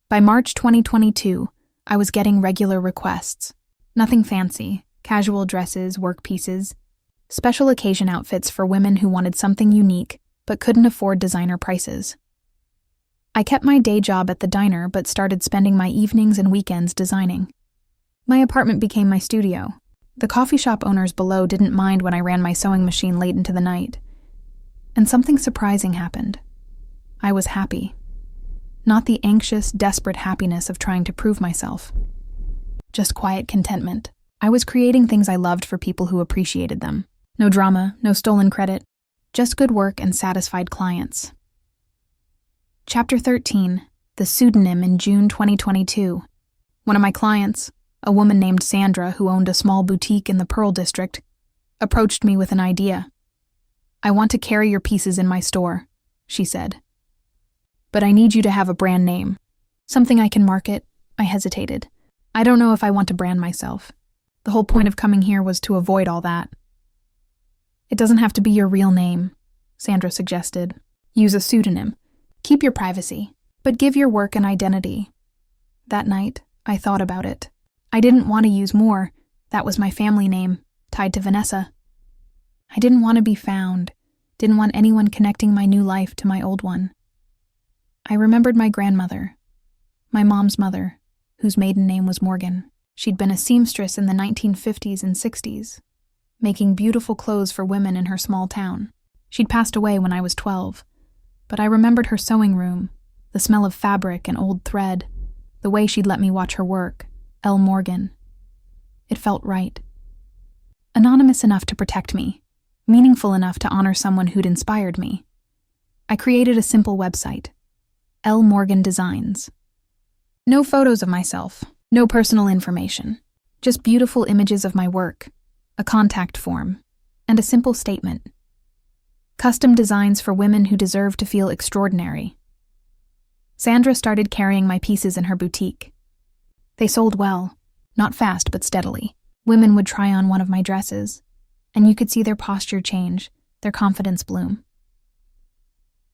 By March 2022, I was getting regular requests. Nothing fancy, casual dresses, work pieces, special occasion outfits for women who wanted something unique but couldn't afford designer prices. I kept my day job at the diner but started spending my evenings and weekends designing. My apartment became my studio. The coffee shop owners below didn't mind when I ran my sewing machine late into the night. And something surprising happened. I was happy. Not the anxious, desperate happiness of trying to prove myself. Just quiet contentment. I was creating things I loved for people who appreciated them. No drama, no stolen credit. Just good work and satisfied clients. Chapter 13. The Pseudonym in June 2022. One of my clients, a woman named Sandra who owned a small boutique in the Pearl District, approached me with an idea. "I want to carry your pieces in my store," she said. "But I need you to have a brand name. Something I can market." I hesitated. I don't know if I want to brand myself. The whole point of coming here was to avoid all that. "It doesn't have to be your real name," Sandra suggested. "Use a pseudonym. Keep your privacy, but give your work an identity." That night, I thought about it. I didn't want to use Moore. That was my family name, tied to Vanessa. I didn't want to be found, didn't want anyone connecting my new life to my old one. I remembered my grandmother, my mom's mother, whose maiden name was Morgan. She'd been a seamstress in the 1950s and 60s, making beautiful clothes for women in her small town. She'd passed away when I was 12, but I remembered her sewing room, the smell of fabric and old thread, the way she'd let me watch her work. L. Morgan. It felt right. Anonymous enough to protect me, meaningful enough to honor someone who'd inspired me. I created a simple website, L. Morgan Designs. No photos of myself, no personal information, just beautiful images of my work, a contact form, and a simple statement. Custom designs for women who deserve to feel extraordinary. Sandra started carrying my pieces in her boutique. They sold well, not fast but steadily. Women would try on one of my dresses, and you could see their posture change, their confidence bloom.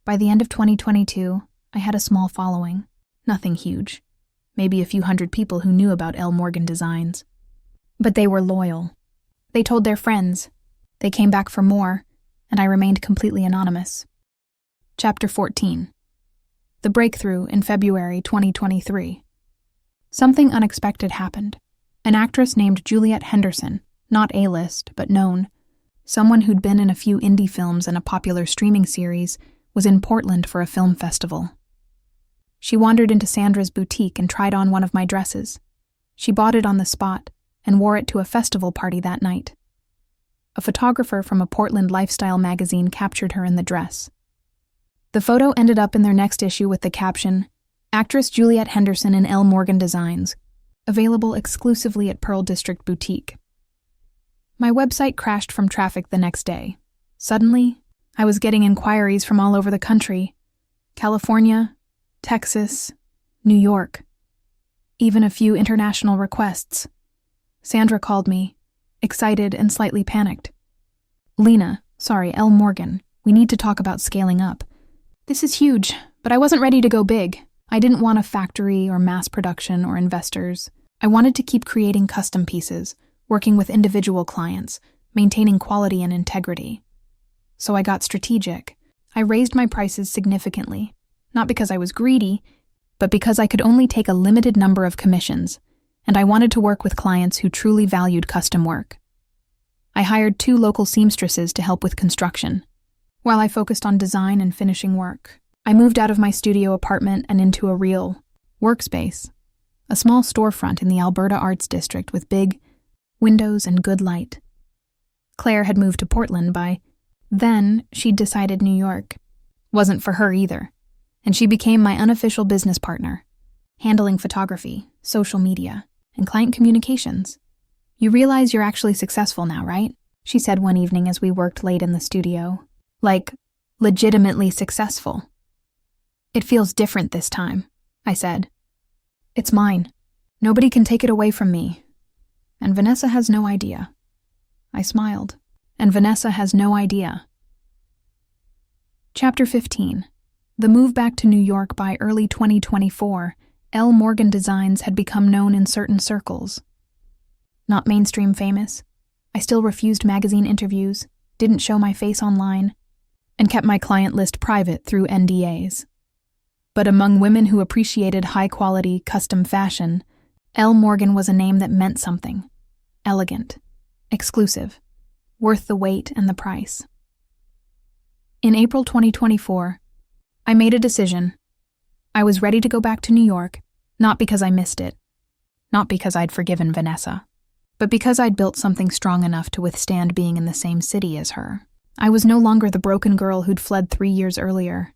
By the end of 2022, I had a small following, nothing huge, maybe a few hundred people who knew about L. Morgan Designs. But they were loyal. They told their friends. They came back for more, and I remained completely anonymous. Chapter 14. The Breakthrough in February 2023. Something unexpected happened. An actress named Juliet Henderson, not A-list, but known, someone who'd been in a few indie films and a popular streaming series, was in Portland for a film festival. She wandered into Sandra's boutique and tried on one of my dresses. She bought it on the spot and wore it to a festival party that night. A photographer from a Portland lifestyle magazine captured her in the dress. The photo ended up in their next issue with the caption, "Actress Juliet Henderson in L. Morgan Designs, available exclusively at Pearl District Boutique." My website crashed from traffic the next day. Suddenly, I was getting inquiries from all over the country. California, Texas, New York. Even a few international requests. Sandra called me, excited and slightly panicked. L. Morgan, we need to talk about scaling up. This is huge, but I wasn't ready to go big. I didn't want a factory or mass production or investors. I wanted to keep creating custom pieces, working with individual clients, maintaining quality and integrity. So I got strategic. I raised my prices significantly, not because I was greedy, but because I could only take a limited number of commissions, and I wanted to work with clients who truly valued custom work. I hired 2 local seamstresses to help with construction, while I focused on design and finishing work. I moved out of my studio apartment and into a real workspace, a small storefront in the Alberta Arts District with big windows and good light. Claire had moved to Portland by then. She'd decided New York wasn't for her either, and she became my unofficial business partner, handling photography, social media, and client communications. "You realize you're actually successful now, right?" she said one evening as we worked late in the studio. "Like, legitimately successful." "It feels different this time," I said. "It's mine. Nobody can take it away from me. And Vanessa has no idea." I smiled. "And Vanessa has no idea." Chapter 15. The move back to New York. By early 2024, L. Morgan Designs had become known in certain circles. Not mainstream famous, I still refused magazine interviews, didn't show my face online, and kept my client list private through NDAs. But among women who appreciated high-quality, custom fashion, Elle Morgan was a name that meant something. Elegant, exclusive, worth the wait and the price. In April 2024, I made a decision. I was ready to go back to New York, not because I missed it, not because I'd forgiven Vanessa, but because I'd built something strong enough to withstand being in the same city as her. I was no longer the broken girl who'd fled 3 years earlier.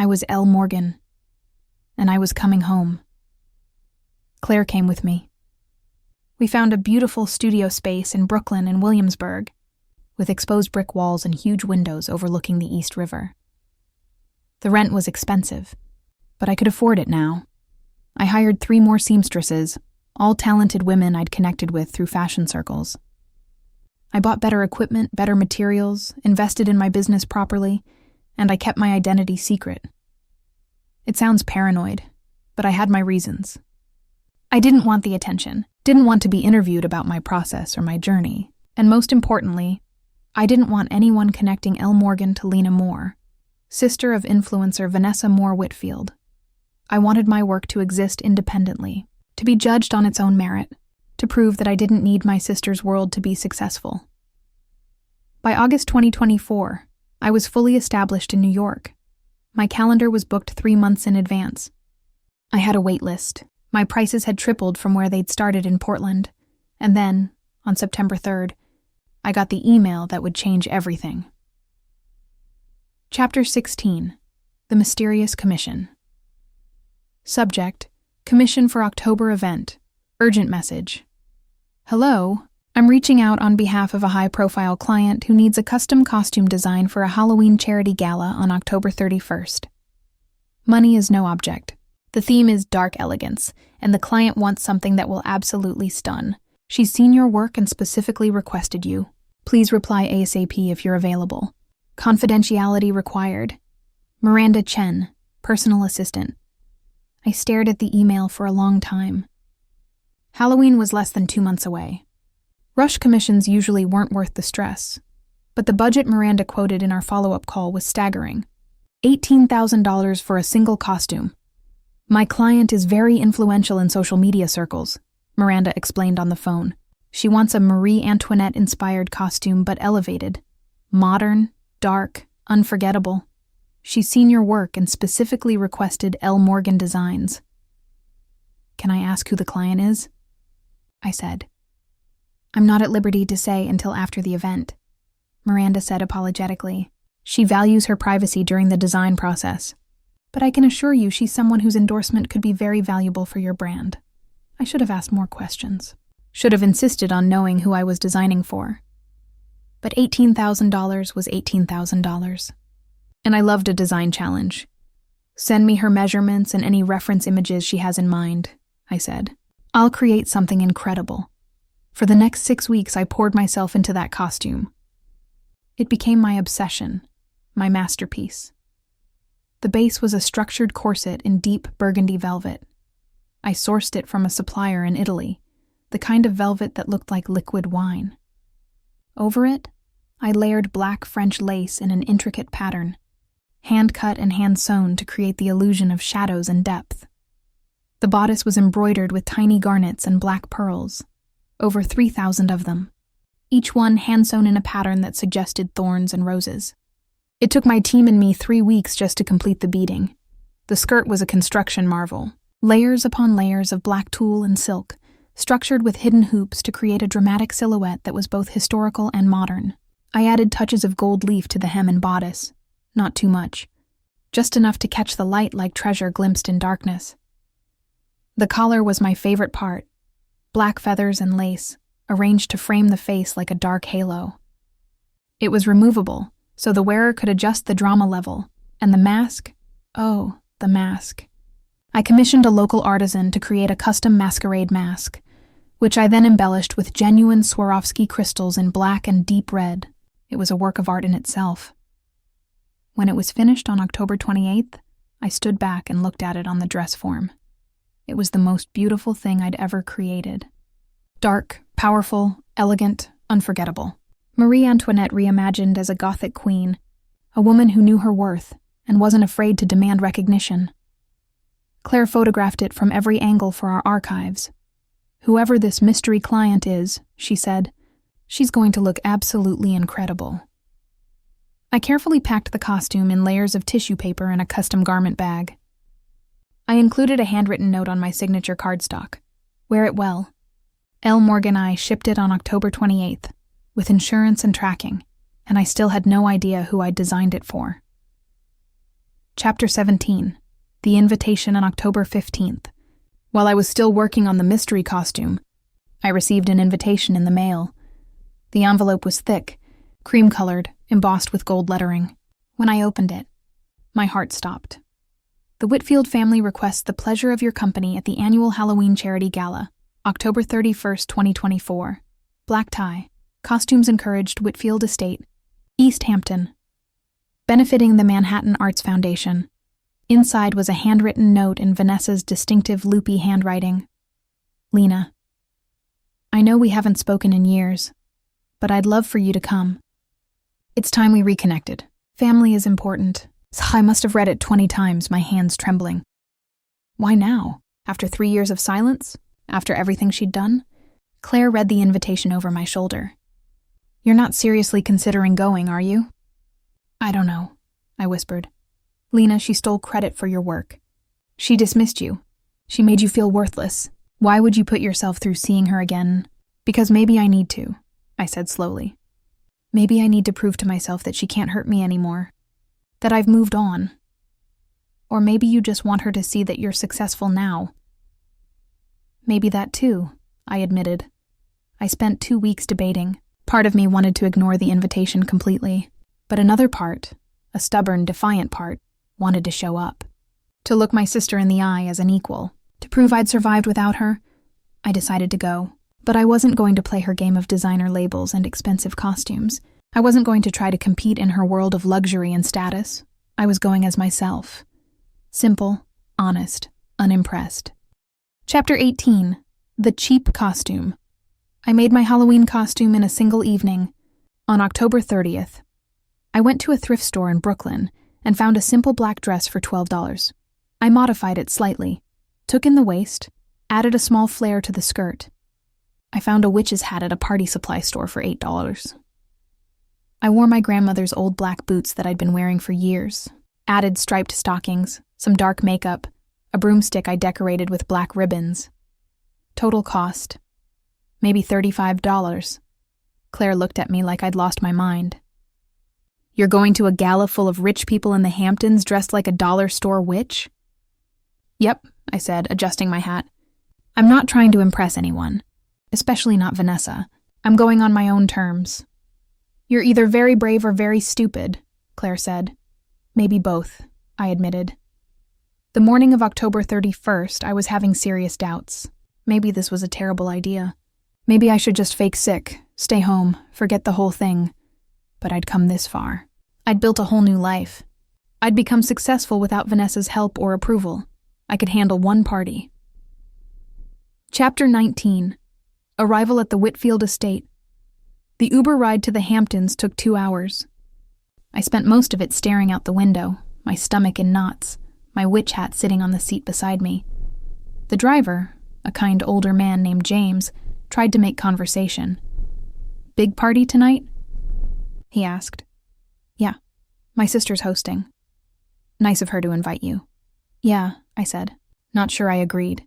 I was Elle Morgan, and I was coming home. Claire came with me. We found a beautiful studio space in Brooklyn and Williamsburg, with exposed brick walls and huge windows overlooking the East River. The rent was expensive, but I could afford it now. I hired 3 more seamstresses, all talented women I'd connected with through fashion circles. I bought better equipment, better materials, invested in my business properly, and I kept my identity secret. It sounds paranoid, but I had my reasons. I didn't want the attention, didn't want to be interviewed about my process or my journey, and most importantly, I didn't want anyone connecting Elle Morgan to Lena Moore, sister of influencer Vanessa Moore Whitfield. I wanted my work to exist independently, to be judged on its own merit, to prove that I didn't need my sister's world to be successful. By August 2024, I was fully established in New York. My calendar was booked 3 months in advance. I had a wait list. My prices had tripled from where they'd started in Portland. And then, on September 3rd, I got the email that would change everything. Chapter 16. The Mysterious Commission. Subject: Commission for October event. Urgent message. Hello, I'm reaching out on behalf of a high-profile client who needs a custom costume design for a Halloween charity gala on October 31st. Money is no object. The theme is dark elegance, and the client wants something that will absolutely stun. She's seen your work and specifically requested you. Please reply ASAP if you're available. Confidentiality required. Miranda Chen, personal assistant. I stared at the email for a long time. Halloween was less than 2 months away. Rush commissions usually weren't worth the stress, but the budget Miranda quoted in our follow-up call was staggering. $18,000 for a single costume. My client is very influential in social media circles, Miranda explained on the phone. She wants a Marie Antoinette-inspired costume but elevated. Modern, dark, unforgettable. She's seen your work and specifically requested Elle Morgan designs. Can I ask who the client is? I said. I'm not at liberty to say until after the event, Miranda said apologetically. She values her privacy during the design process. But I can assure you she's someone whose endorsement could be very valuable for your brand. I should have asked more questions. Should have insisted on knowing who I was designing for. But $18,000 was $18,000. And I loved a design challenge. Send me her measurements and any reference images she has in mind, I said. I'll create something incredible. For the next 6 weeks, I poured myself into that costume. It became my obsession, my masterpiece. The base was a structured corset in deep burgundy velvet. I sourced it from a supplier in Italy, the kind of velvet that looked like liquid wine. Over it, I layered black French lace in an intricate pattern, hand-cut and hand-sewn to create the illusion of shadows and depth. The bodice was embroidered with tiny garnets and black pearls, over 3,000 of them, each one hand-sewn in a pattern that suggested thorns and roses. It took my team and me 3 weeks just to complete the beading. The skirt was a construction marvel, layers upon layers of black tulle and silk, structured with hidden hoops to create a dramatic silhouette that was both historical and modern. I added touches of gold leaf to the hem and bodice, not too much, just enough to catch the light like treasure glimpsed in darkness. The collar was my favorite part, black feathers and lace, arranged to frame the face like a dark halo. It was removable, so the wearer could adjust the drama level, and the mask, oh, the mask. I commissioned a local artisan to create a custom masquerade mask, which I then embellished with genuine Swarovski crystals in black and deep red. It was a work of art in itself. When it was finished on October 28th, I stood back and looked at it on the dress form. It was the most beautiful thing I'd ever created. Dark, powerful, elegant, unforgettable. Marie Antoinette reimagined as a Gothic queen, a woman who knew her worth and wasn't afraid to demand recognition. Claire photographed it from every angle for our archives. "Whoever this mystery client is," she said, "she's going to look absolutely incredible." I carefully packed the costume in layers of tissue paper in a custom garment bag. I included a handwritten note on my signature cardstock. "Wear it well. L. Morgan I shipped it on October 28th, with insurance and tracking, and I still had no idea who I'd designed it for." Chapter 17. The invitation on October 15th. While I was still working on the mystery costume, I received an invitation in the mail. The envelope was thick, cream-colored, embossed with gold lettering. When I opened it, my heart stopped. "The Whitfield family requests the pleasure of your company at the annual Halloween charity gala, October 31st, 2024. Black tie. Costumes encouraged, Whitfield Estate, East Hampton. Benefiting the Manhattan Arts Foundation." Inside was a handwritten note in Vanessa's distinctive loopy handwriting. "Lena, I know we haven't spoken in years, but I'd love for you to come. It's time we reconnected. Family is important." I must have read it 20 times, my hands trembling. Why now? After 3 years of silence? After everything she'd done? Claire read the invitation over my shoulder. "You're not seriously considering going, are you?" "I don't know," I whispered. "Lena, she stole credit for your work. She dismissed you. She made you feel worthless. Why would you put yourself through seeing her again?" "Because maybe I need to," I said slowly. "Maybe I need to prove to myself that she can't hurt me anymore. That I've moved on. Or maybe you just want her to see that you're successful now." "Maybe that too," I admitted. I spent 2 weeks debating. Part of me wanted to ignore the invitation completely, but another part, a stubborn, defiant part, wanted to show up. To look my sister in the eye as an equal. To prove I'd survived without her. I decided to go. But I wasn't going to play her game of designer labels and expensive costumes. I wasn't going to try to compete in her world of luxury and status. I was going as myself. Simple, honest, unimpressed. Chapter 18. The cheap costume. I made my Halloween costume in a single evening, on October 30th. I went to a thrift store in Brooklyn and found a simple black dress for $12. I modified it slightly, took in the waist, added a small flare to the skirt. I found a witch's hat at a party supply store for $8. I wore my grandmother's old black boots that I'd been wearing for years, added striped stockings, some dark makeup, a broomstick I decorated with black ribbons. Total cost, maybe $35. Claire looked at me like I'd lost my mind. "You're going to a gala full of rich people in the Hamptons dressed like a dollar store witch?" "Yep," I said, adjusting my hat. "I'm not trying to impress anyone, especially not Vanessa. I'm going on my own terms." "You're either very brave or very stupid," Claire said. "Maybe both," I admitted. The morning of October 31st, I was having serious doubts. Maybe this was a terrible idea. Maybe I should just fake sick, stay home, forget the whole thing. But I'd come this far. I'd built a whole new life. I'd become successful without Vanessa's help or approval. I could handle one party. Chapter 19. Arrival at the Whitfield Estate. The Uber ride to the Hamptons took 2 hours. I spent most of it staring out the window, my stomach in knots, my witch hat sitting on the seat beside me. The driver, a kind older man named James, tried to make conversation. "Big party tonight?" he asked. "Yeah, my sister's hosting." "Nice of her to invite you." "Yeah," I said, not sure I agreed.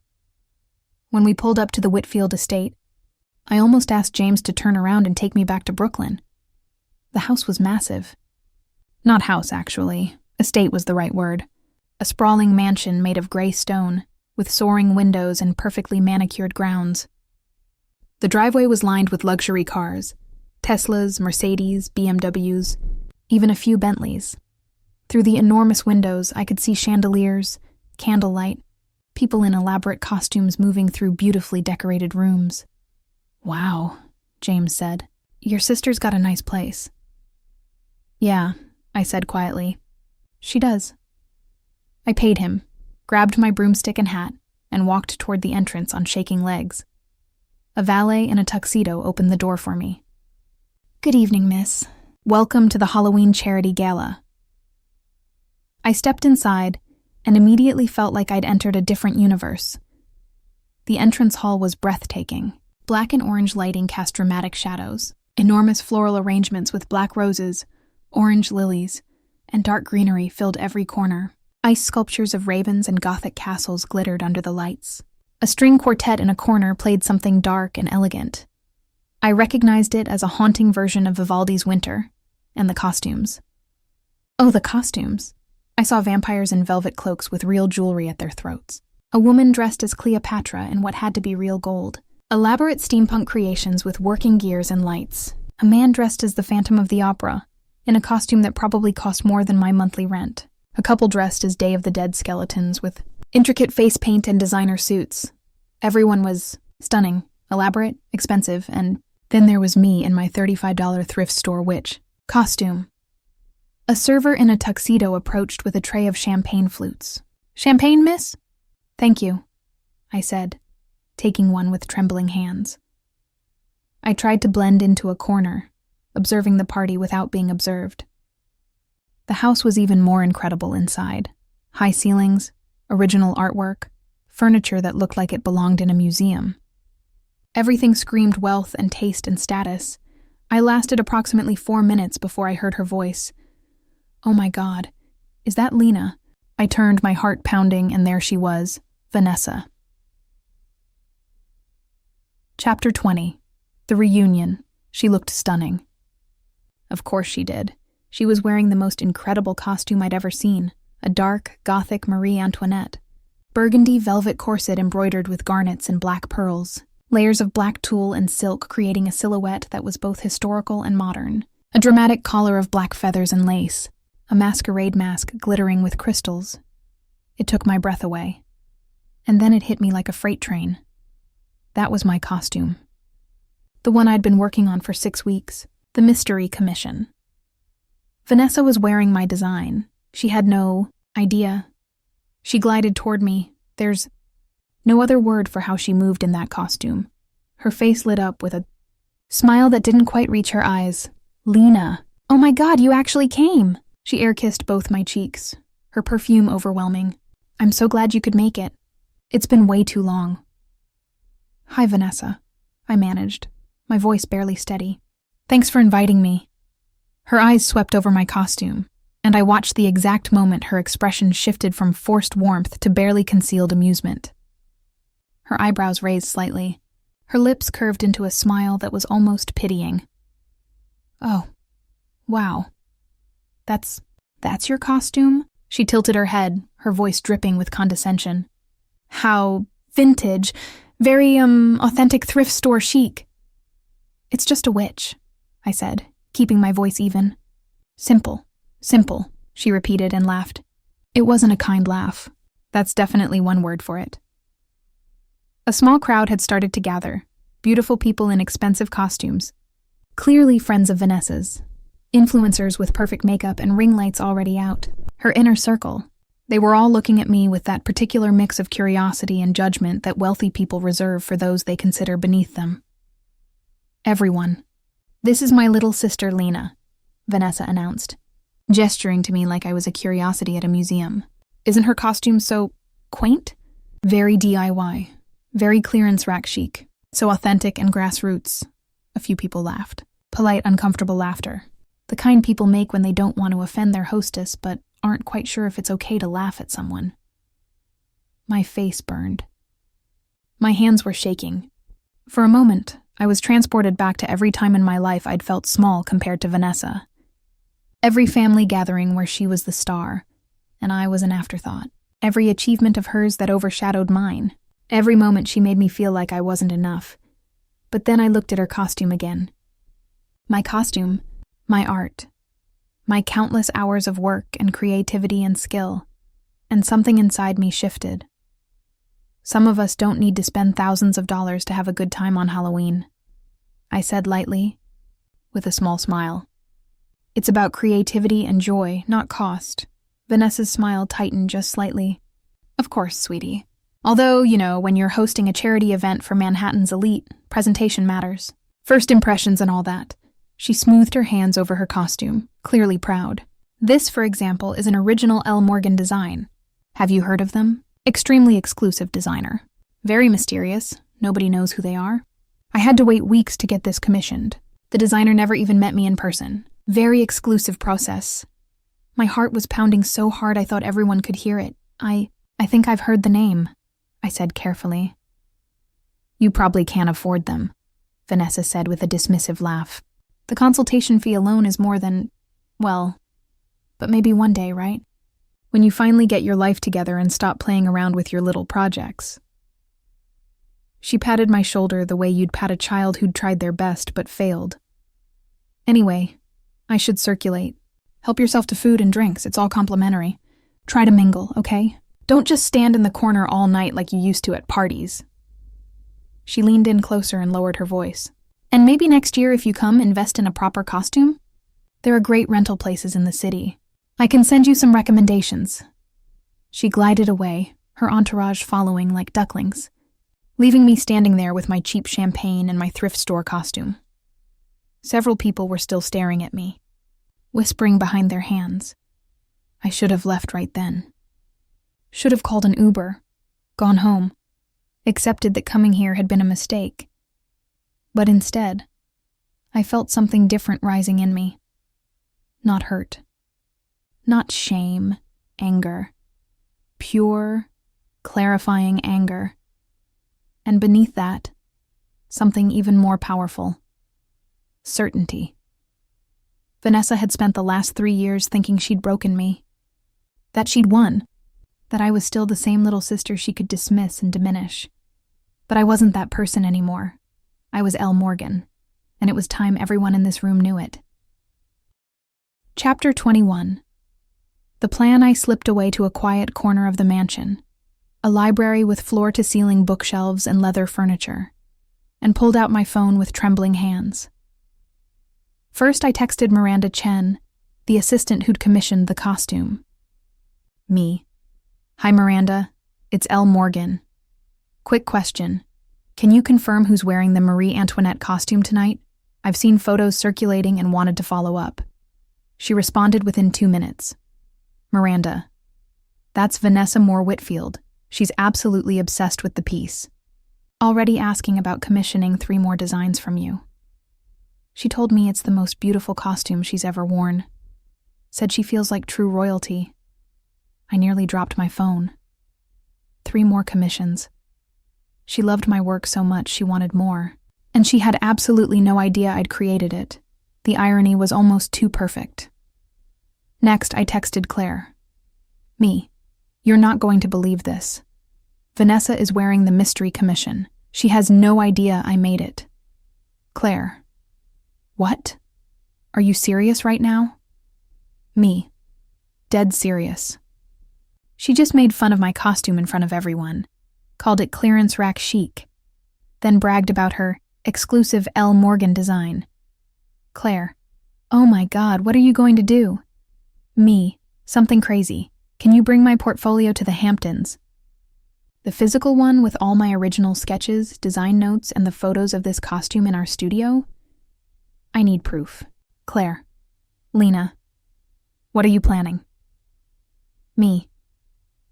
When we pulled up to the Whitfield Estate, I almost asked James to turn around and take me back to Brooklyn. The house was massive. Not house, actually. Estate was the right word. A sprawling mansion made of gray stone, with soaring windows and perfectly manicured grounds. The driveway was lined with luxury cars, Teslas, Mercedes, BMWs, even a few Bentleys. Through the enormous windows, I could see chandeliers, candlelight, people in elaborate costumes moving through beautifully decorated rooms. "Wow," James said. "Your sister's got a nice place." "Yeah," I said quietly. "She does." I paid him, grabbed my broomstick and hat, and walked toward the entrance on shaking legs. A valet in a tuxedo opened the door for me. "Good evening, miss. Welcome to the Halloween charity gala." I stepped inside and immediately felt like I'd entered a different universe. The entrance hall was breathtaking. Black and orange lighting cast dramatic shadows. Enormous floral arrangements with black roses, orange lilies, and dark greenery filled every corner. Ice sculptures of ravens and Gothic castles glittered under the lights. A string quartet in a corner played something dark and elegant. I recognized it as a haunting version of Vivaldi's Winter, and the costumes. Oh, the costumes. I saw vampires in velvet cloaks with real jewelry at their throats. A woman dressed as Cleopatra in what had to be real gold. Elaborate steampunk creations with working gears and lights. A man dressed as the Phantom of the Opera, in a costume that probably cost more than my monthly rent. A couple dressed as Day of the Dead skeletons with intricate face paint and designer suits. Everyone was stunning, elaborate, expensive, and then there was me in my $35 thrift store witch costume. A server in a tuxedo approached with a tray of champagne flutes. "Champagne, miss?" "Thank you," I said, taking one with trembling hands. I tried to blend into a corner, observing the party without being observed. The house was even more incredible inside. High ceilings, original artwork, furniture that looked like it belonged in a museum. Everything screamed wealth and taste and status. I lasted approximately 4 minutes before I heard her voice. Oh my God, is that Lena? I turned, my heart pounding, and there she was, Vanessa. Chapter 20. The Reunion. She looked stunning. Of course she did. She was wearing the most incredible costume I'd ever seen, a dark, Gothic Marie Antoinette. Burgundy velvet corset embroidered with garnets and black pearls, layers of black tulle and silk creating a silhouette that was both historical and modern. A dramatic collar of black feathers and lace, a masquerade mask glittering with crystals. It took my breath away. And then it hit me like a freight train. That was my costume. The one I'd been working on for 6 weeks, the Mystery Commission. Vanessa was wearing my design. She had no idea. She glided toward me. There's no other word for how she moved in that costume. Her face lit up with a smile that didn't quite reach her eyes. "Lena, oh my God, you actually came!" She air-kissed both my cheeks, her perfume overwhelming. "I'm so glad you could make it. It's been way too long." "Hi, Vanessa," I managed, my voice barely steady. "Thanks for inviting me." Her eyes swept over my costume, and I watched the exact moment her expression shifted from forced warmth to barely concealed amusement. Her eyebrows raised slightly. Her lips curved into a smile that was almost pitying. "Oh, wow. That's your costume?" She tilted her head, her voice dripping with condescension. "How vintage, very, authentic thrift store chic." "It's just a witch," I said, keeping my voice even. Simple, she repeated and laughed. It wasn't a kind laugh. That's definitely one word for it. A small crowd had started to gather, beautiful people in expensive costumes. Clearly friends of Vanessa's. Influencers with perfect makeup and ring lights already out. Her inner circle. They were all looking at me with that particular mix of curiosity and judgment that wealthy people reserve for those they consider beneath them. "Everyone. This is my little sister Lena," Vanessa announced, gesturing to me like I was a curiosity at a museum. "Isn't her costume so quaint? Very DIY. Very clearance rack chic. So authentic and grassroots." A few people laughed. Polite, uncomfortable laughter. The kind people make when they don't want to offend their hostess but aren't quite sure if it's okay to laugh at someone. My face burned. My hands were shaking. For a moment, I was transported back to every time in my life I'd felt small compared to Vanessa. Every family gathering where she was the star, and I was an afterthought. Every achievement of hers that overshadowed mine. Every moment she made me feel like I wasn't enough. But then I looked at her costume again. My costume, my art, my countless hours of work and creativity and skill, and something inside me shifted. Some of us don't need to spend thousands of dollars to have a good time on Halloween, I said lightly, with a small smile. It's about creativity and joy, not cost. Vanessa's smile tightened just slightly. Of course, sweetie. Although, when you're hosting a charity event for Manhattan's elite, presentation matters. First impressions and all that. She smoothed her hands over her costume, clearly proud. This, for example, is an original L. Morgan design. Have you heard of them? Extremely exclusive designer. Very mysterious. Nobody knows who they are. I had to wait weeks to get this commissioned. The designer never even met me in person. Very exclusive process. My heart was pounding so hard I thought everyone could hear it. I think I've heard the name, I said carefully. You probably can't afford them, Vanessa said with a dismissive laugh. The consultation fee alone is more than, well, but maybe one day, right? When you finally get your life together and stop playing around with your little projects. She patted my shoulder the way you'd pat a child who'd tried their best but failed. Anyway, I should circulate. Help yourself to food and drinks, it's all complimentary. Try to mingle, okay? Don't just stand in the corner all night like you used to at parties. She leaned in closer and lowered her voice. And maybe next year if you come, invest in a proper costume? There are great rental places in the city. I can send you some recommendations. She glided away, her entourage following like ducklings, leaving me standing there with my cheap champagne and my thrift store costume. Several people were still staring at me, whispering behind their hands. I should have left right then. Should have called an Uber, gone home, accepted that coming here had been a mistake. But instead, I felt something different rising in me. Not hurt. Not shame, anger. Pure, clarifying anger. And beneath that, something even more powerful. Certainty. Vanessa had spent the last 3 years thinking she'd broken me. That she'd won. That I was still the same little sister she could dismiss and diminish. But I wasn't that person anymore. I was L. Morgan, and it was time everyone in this room knew it. Chapter 21. The plan I slipped away to a quiet corner of the mansion, a library with floor-to-ceiling bookshelves and leather furniture, and pulled out my phone with trembling hands. First, I texted Miranda Chen, the assistant who'd commissioned the costume. Me. Hi, Miranda. It's L. Morgan. Quick question. Can you confirm who's wearing the Marie Antoinette costume tonight? I've seen photos circulating and wanted to follow up. She responded within 2 minutes. Miranda. That's Vanessa Moore Whitfield. She's absolutely obsessed with the piece. Already asking about commissioning 3 more designs from you. She told me it's the most beautiful costume she's ever worn. Said she feels like true royalty. I nearly dropped my phone. 3 more commissions. She loved my work so much she wanted more, and she had absolutely no idea I'd created it. The irony was almost too perfect. Next, I texted Claire. Me. You're not going to believe this. Vanessa is wearing the mystery commission. She has no idea I made it. Claire. What? Are you serious right now? Me. Dead serious. She just made fun of my costume in front of everyone, called it clearance rack chic, then bragged about her exclusive L. Morgan design. Claire. Oh my God, what are you going to do? Me. Something crazy. Can you bring my portfolio to the Hamptons? The physical one with all my original sketches, design notes, and the photos of this costume in our studio? I need proof. Claire. Lena. What are you planning? Me.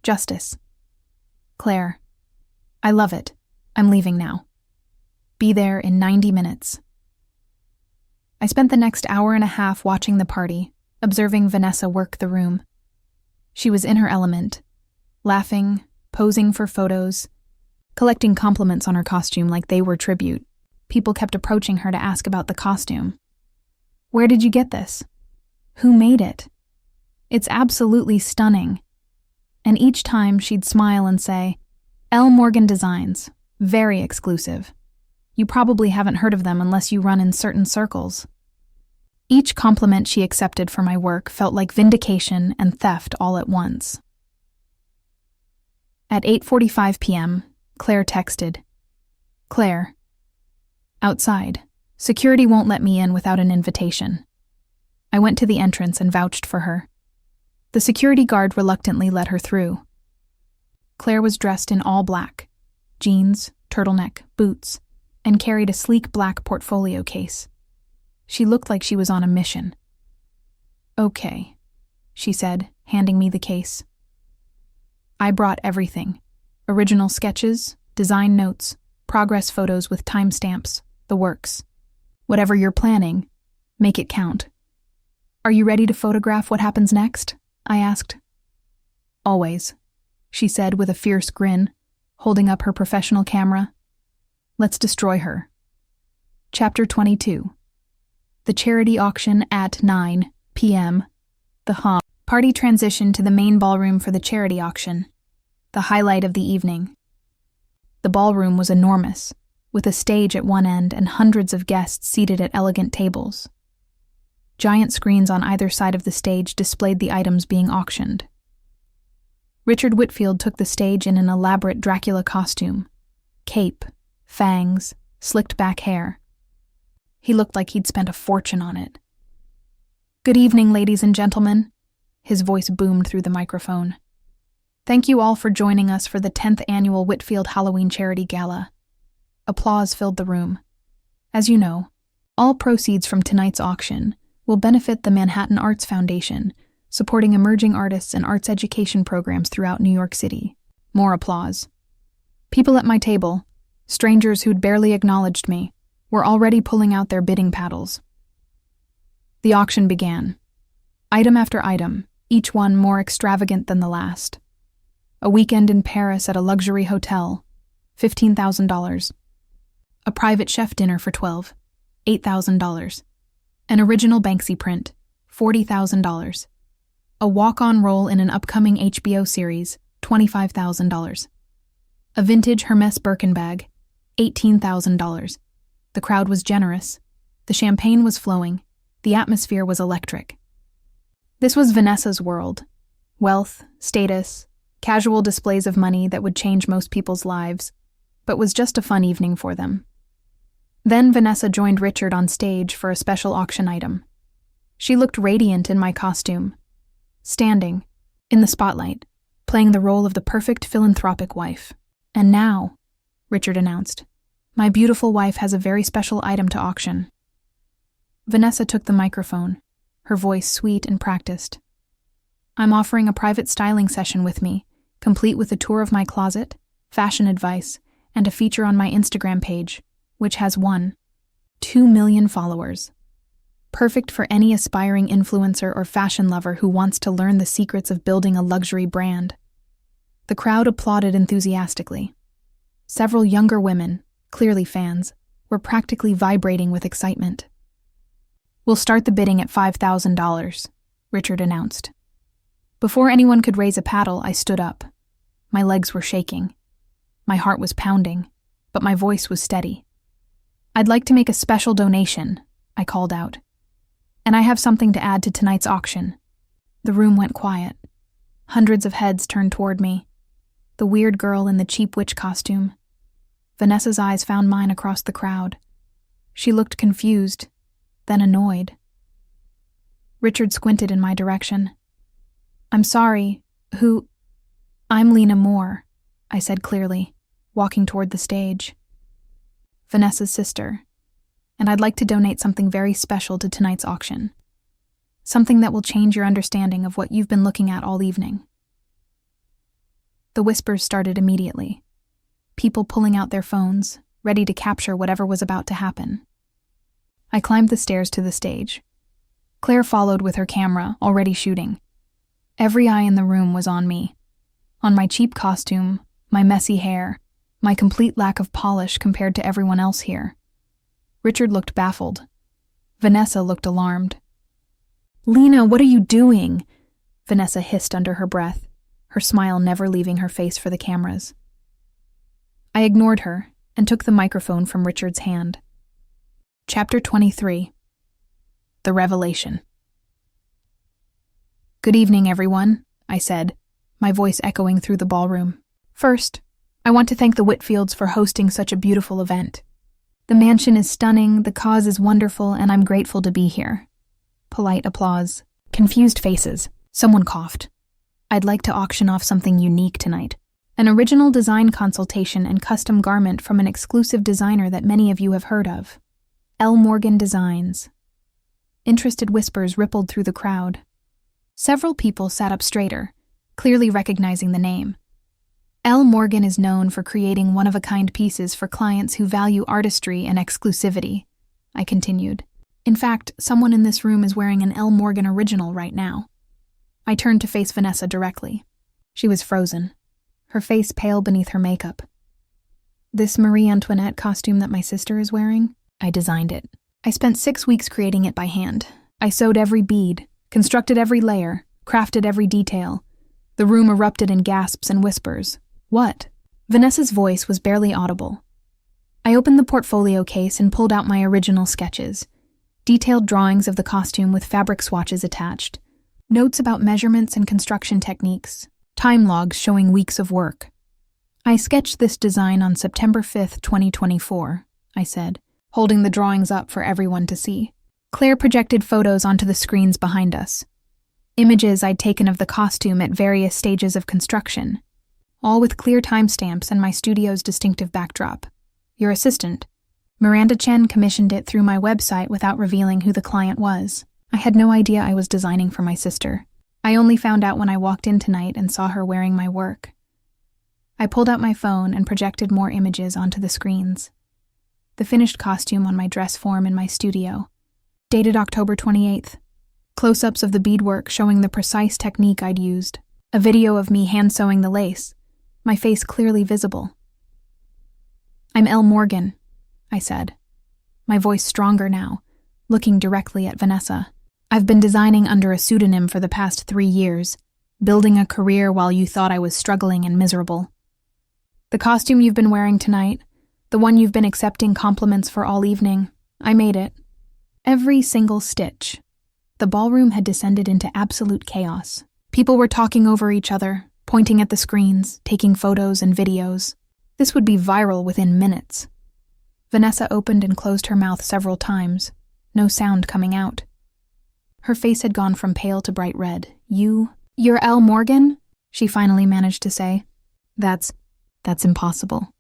Justice. Claire. I love it. I'm leaving now. Be there in 90 minutes. I spent the next hour and a half watching the party, observing Vanessa work the room. She was in her element, laughing, posing for photos, collecting compliments on her costume like they were tribute. People kept approaching her to ask about the costume. Where did you get this? Who made it? It's absolutely stunning. And each time she'd smile and say, L. Morgan Designs, very exclusive. You probably haven't heard of them unless you run in certain circles. Each compliment she accepted for my work felt like vindication and theft all at once. At 8:45 p.m., Claire texted, Claire. Outside. Security won't let me in without an invitation. I went to the entrance and vouched for her. The security guard reluctantly let her through. Claire was dressed in all black, jeans, turtleneck, boots, and carried a sleek black portfolio case. She looked like she was on a mission. Okay, she said, handing me the case. I brought everything. Original sketches, design notes, progress photos with timestamps, the works. Whatever you're planning, make it count. Are you ready to photograph what happens next? I asked. Always, she said with a fierce grin, holding up her professional camera. Let's destroy her. Chapter 22. The charity auction at 9 p.m. The party transitioned to the main ballroom for the charity auction, the highlight of the evening. The ballroom was enormous, with a stage at one end and hundreds of guests seated at elegant tables. Giant screens on either side of the stage displayed the items being auctioned. Richard Whitfield took the stage in an elaborate Dracula costume, cape, fangs, slicked back hair. He looked like he'd spent a fortune on it. Good evening, ladies and gentlemen. His voice boomed through the microphone. Thank you all for joining us for the 10th annual Whitfield Halloween Charity Gala. Applause filled the room. As you know, all proceeds from tonight's auction will benefit the Manhattan Arts Foundation, supporting emerging artists and arts education programs throughout New York City. More applause. People at my table, strangers who'd barely acknowledged me, were already pulling out their bidding paddles. The auction began. Item after item, each one more extravagant than the last. A weekend in Paris at a luxury hotel, $15,000. A private chef dinner for 12, $8,000. An original Banksy print, $40,000. A walk-on role in an upcoming HBO series, $25,000. A vintage Hermes Birkin bag, $18,000. The crowd was generous. The champagne was flowing. The atmosphere was electric. This was Vanessa's world. Wealth, status, casual displays of money that would change most people's lives, but was just a fun evening for them. Then Vanessa joined Richard on stage for a special auction item. She looked radiant in my costume, standing, in the spotlight, playing the role of the perfect philanthropic wife. And now, Richard announced, my beautiful wife has a very special item to auction. Vanessa took the microphone, her voice sweet and practiced. I'm offering a private styling session with me, complete with a tour of my closet, fashion advice, and a feature on my Instagram page, which has 2 million followers. Perfect for any aspiring influencer or fashion lover who wants to learn the secrets of building a luxury brand. The crowd applauded enthusiastically. Several younger women, clearly fans, were practically vibrating with excitement. We'll start the bidding at $5,000, Richard announced. Before anyone could raise a paddle, I stood up. My legs were shaking. My heart was pounding, but my voice was steady. I'd like to make a special donation, I called out. And I have something to add to tonight's auction. The room went quiet. Hundreds of heads turned toward me. The weird girl in the cheap witch costume. Vanessa's eyes found mine across the crowd. She looked confused, then annoyed. Richard squinted in my direction. I'm sorry, I'm Lena Moore, I said clearly, walking toward the stage. Vanessa's sister, and I'd like to donate something very special to tonight's auction. Something that will change your understanding of what you've been looking at all evening. The whispers started immediately. People pulling out their phones, ready to capture whatever was about to happen. I climbed the stairs to the stage. Claire followed with her camera, already shooting. Every eye in the room was on me. On my cheap costume, my messy hair, my complete lack of polish compared to everyone else here. Richard looked baffled. Vanessa looked alarmed. Lena, what are you doing? Vanessa hissed under her breath, her smile never leaving her face for the cameras. I ignored her and took the microphone from Richard's hand. Chapter 23. The Revelation. Good evening, everyone, I said, my voice echoing through the ballroom. First, I want to thank the Whitfields for hosting such a beautiful event. The mansion is stunning, the cause is wonderful, and I'm grateful to be here. Polite applause. Confused faces. Someone coughed. I'd like to auction off something unique tonight. An original design consultation and custom garment from an exclusive designer that many of you have heard of. L. Morgan Designs. Interested whispers rippled through the crowd. Several people sat up straighter, clearly recognizing the name. L. Morgan is known for creating one-of-a-kind pieces for clients who value artistry and exclusivity, I continued. In fact, someone in this room is wearing an L. Morgan original right now. I turned to face Vanessa directly. She was frozen, her face pale beneath her makeup. This Marie Antoinette costume that my sister is wearing, I designed it. I spent 6 weeks creating it by hand. I sewed every bead, constructed every layer, crafted every detail. The room erupted in gasps and whispers. What? Vanessa's voice was barely audible. I opened the portfolio case and pulled out my original sketches. Detailed drawings of the costume with fabric swatches attached. Notes about measurements and construction techniques. Time logs showing weeks of work. I sketched this design on September 5th, 2024, I said, holding the drawings up for everyone to see. Claire projected photos onto the screens behind us. Images I'd taken of the costume at various stages of construction, all with clear timestamps and my studio's distinctive backdrop. Your assistant, Miranda Chen, commissioned it through my website without revealing who the client was. I had no idea I was designing for my sister. I only found out when I walked in tonight and saw her wearing my work. I pulled out my phone and projected more images onto the screens. The finished costume on my dress form in my studio. Dated October 28th. Close-ups of the beadwork showing the precise technique I'd used. A video of me hand-sewing the lace, my face clearly visible. I'm L. Morgan, I said, my voice stronger now, looking directly at Vanessa. I've been designing under a pseudonym for the past 3 years, building a career while you thought I was struggling and miserable. The costume you've been wearing tonight, the one you've been accepting compliments for all evening, I made it. Every single stitch. The ballroom had descended into absolute chaos. People were talking over each other, pointing at the screens, taking photos and videos. This would be viral within minutes. Vanessa opened and closed her mouth several times, no sound coming out. Her face had gone from pale to bright red. You're L. Morgan? She finally managed to say. That's impossible.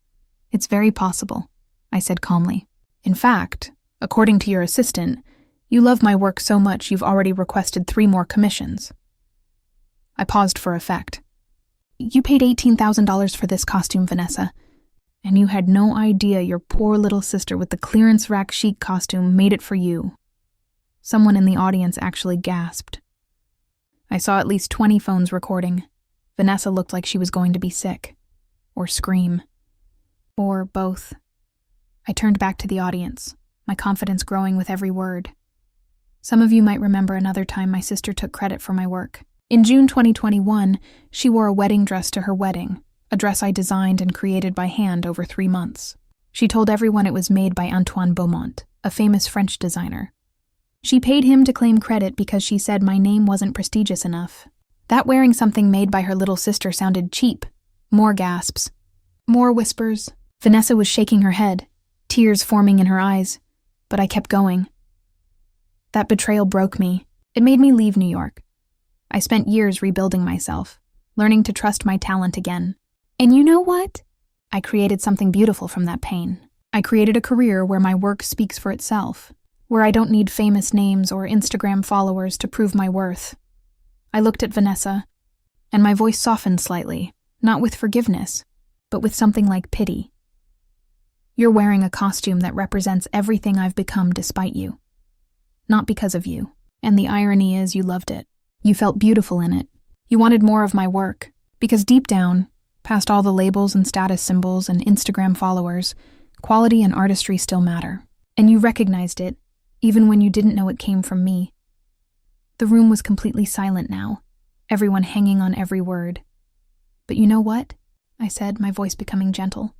It's very possible, I said calmly. In fact, according to your assistant, you love my work so much you've already requested 3 more commissions. I paused for effect. You paid $18,000 for this costume, Vanessa, and you had no idea your poor little sister with the clearance rack chic costume made it for you. Someone in the audience actually gasped. I saw at least 20 phones recording. Vanessa looked like she was going to be sick. Or scream. Or both. I turned back to the audience, my confidence growing with every word. Some of you might remember another time my sister took credit for my work. In June 2021, she wore a wedding dress to her wedding, a dress I designed and created by hand over 3 months. She told everyone it was made by Antoine Beaumont, a famous French designer. She paid him to claim credit because she said my name wasn't prestigious enough. That wearing something made by her little sister sounded cheap. More gasps. More whispers. Vanessa was shaking her head, tears forming in her eyes, but I kept going. That betrayal broke me. It made me leave New York. I spent years rebuilding myself, learning to trust my talent again. And you know what? I created something beautiful from that pain. I created a career where my work speaks for itself, where I don't need famous names or Instagram followers to prove my worth. I looked at Vanessa, and my voice softened slightly, not with forgiveness, but with something like pity. You're wearing a costume that represents everything I've become despite you. Not because of you, and the irony is you loved it. You felt beautiful in it. You wanted more of my work, because deep down, past all the labels and status symbols and Instagram followers, quality and artistry still matter. And you recognized it, even when you didn't know it came from me. The room was completely silent now, everyone hanging on every word. But you know what? I said, my voice becoming gentle.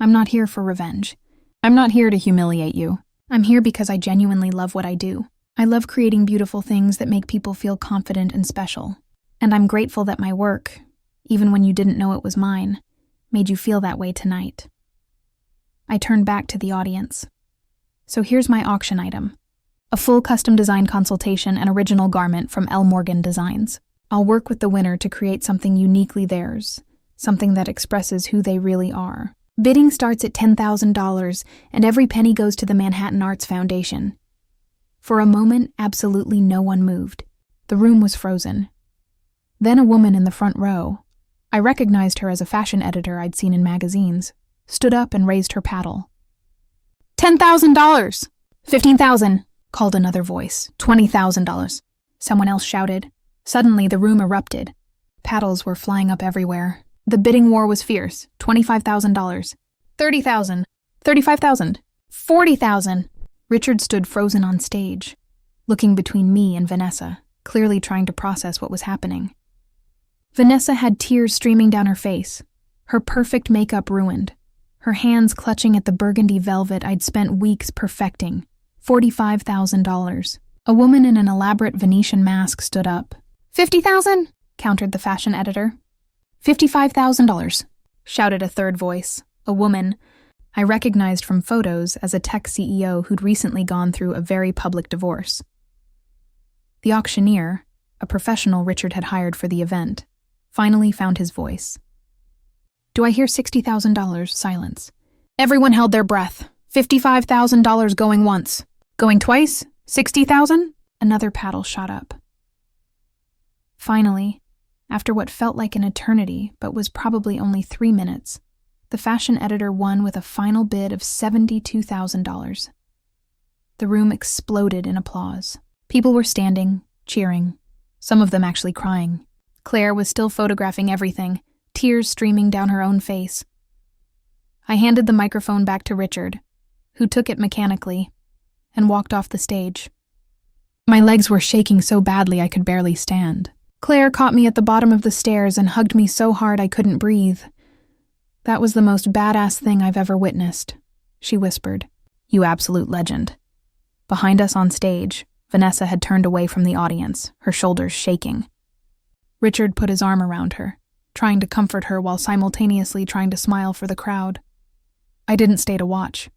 I'm not here for revenge. I'm not here to humiliate you. I'm here because I genuinely love what I do. I love creating beautiful things that make people feel confident and special. And I'm grateful that my work, even when you didn't know it was mine, made you feel that way tonight. I turned back to the audience. So here's my auction item. A full custom design consultation and original garment from L. Morgan Designs. I'll work with the winner to create something uniquely theirs, something that expresses who they really are. Bidding starts at $10,000, and every penny goes to the Manhattan Arts Foundation. For a moment, absolutely no one moved. The room was frozen, Then a woman in the front row, I recognized her as a fashion editor I'd seen in magazines, stood up and raised her paddle. $10,000! 15,000, called another voice. $20,000. Someone else shouted. Suddenly, the room erupted. Paddles were flying up everywhere. The bidding war was fierce. $25,000. 30,000. 35,000. 40,000. Richard stood frozen on stage, looking between me and Vanessa, clearly trying to process what was happening. Vanessa had tears streaming down her face, her perfect makeup ruined, her hands clutching at the burgundy velvet I'd spent weeks perfecting. $45,000. A woman in an elaborate Venetian mask stood up. 50,000, countered the fashion editor. $55,000, shouted a third voice, a woman I recognized from photos as a tech CEO who'd recently gone through a very public divorce. The auctioneer, a professional Richard had hired for the event, finally found his voice. Do I hear $60,000? Silence. Everyone held their breath. $55,000 going once. Going twice? 60,000? Another paddle shot up. Finally, after what felt like an eternity but was probably only 3 minutes, the fashion editor won with a final bid of $72,000. The room exploded in applause. People were standing, cheering, some of them actually crying. Claire was still photographing everything, tears streaming down her own face. I handed the microphone back to Richard, who took it mechanically, and walked off the stage. My legs were shaking so badly I could barely stand. Claire caught me at the bottom of the stairs and hugged me so hard I couldn't breathe. That was the most badass thing I've ever witnessed, she whispered. You absolute legend. Behind us on stage, Vanessa had turned away from the audience, her shoulders shaking. Richard put his arm around her, trying to comfort her while simultaneously trying to smile for the crowd. I didn't stay to watch.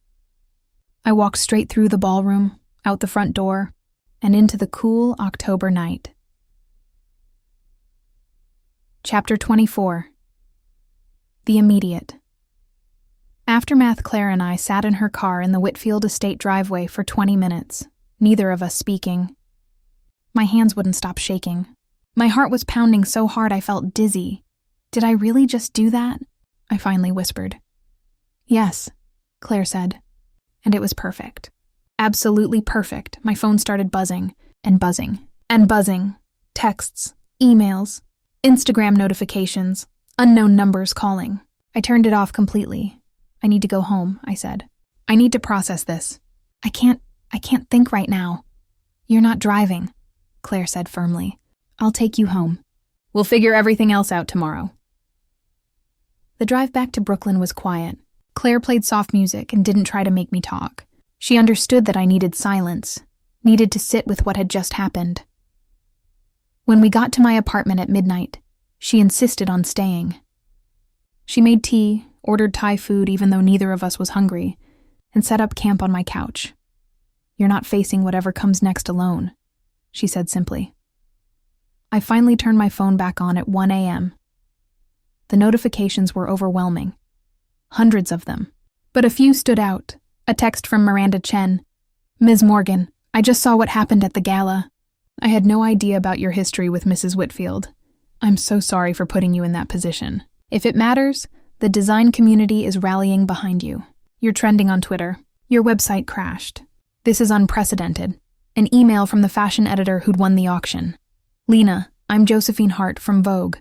I walked straight through the ballroom, out the front door, and into the cool October night. Chapter 24. The Immediate. Aftermath. Claire and I sat in her car in the Whitfield estate driveway for 20 minutes, neither of us speaking. My hands wouldn't stop shaking. My heart was pounding so hard I felt dizzy. Did I really just do that? I finally whispered. Yes, Claire said. And it was perfect. Absolutely perfect. My phone started buzzing, and buzzing, and buzzing. Texts, emails, Instagram notifications, unknown numbers calling. I turned it off completely. I need to go home, I said. I need to process this. I can't think right now. You're not driving, Claire said firmly. I'll take you home. We'll figure everything else out tomorrow. The drive back to Brooklyn was quiet. Claire played soft music and didn't try to make me talk. She understood that I needed silence, needed to sit with what had just happened. When we got to my apartment at midnight, she insisted on staying. She made tea, ordered Thai food even though neither of us was hungry, and set up camp on my couch. You're not facing whatever comes next alone, she said simply. I finally turned my phone back on at 1 a.m. The notifications were overwhelming. Hundreds of them. But a few stood out. A text from Miranda Chen. Ms. Morgan, I just saw what happened at the gala. I had no idea about your history with Mrs. Whitfield. I'm so sorry for putting you in that position. If it matters, the design community is rallying behind you. You're trending on Twitter. Your website crashed. This is unprecedented. An email from the fashion editor who'd won the auction. Lena, I'm Josephine Hart from Vogue.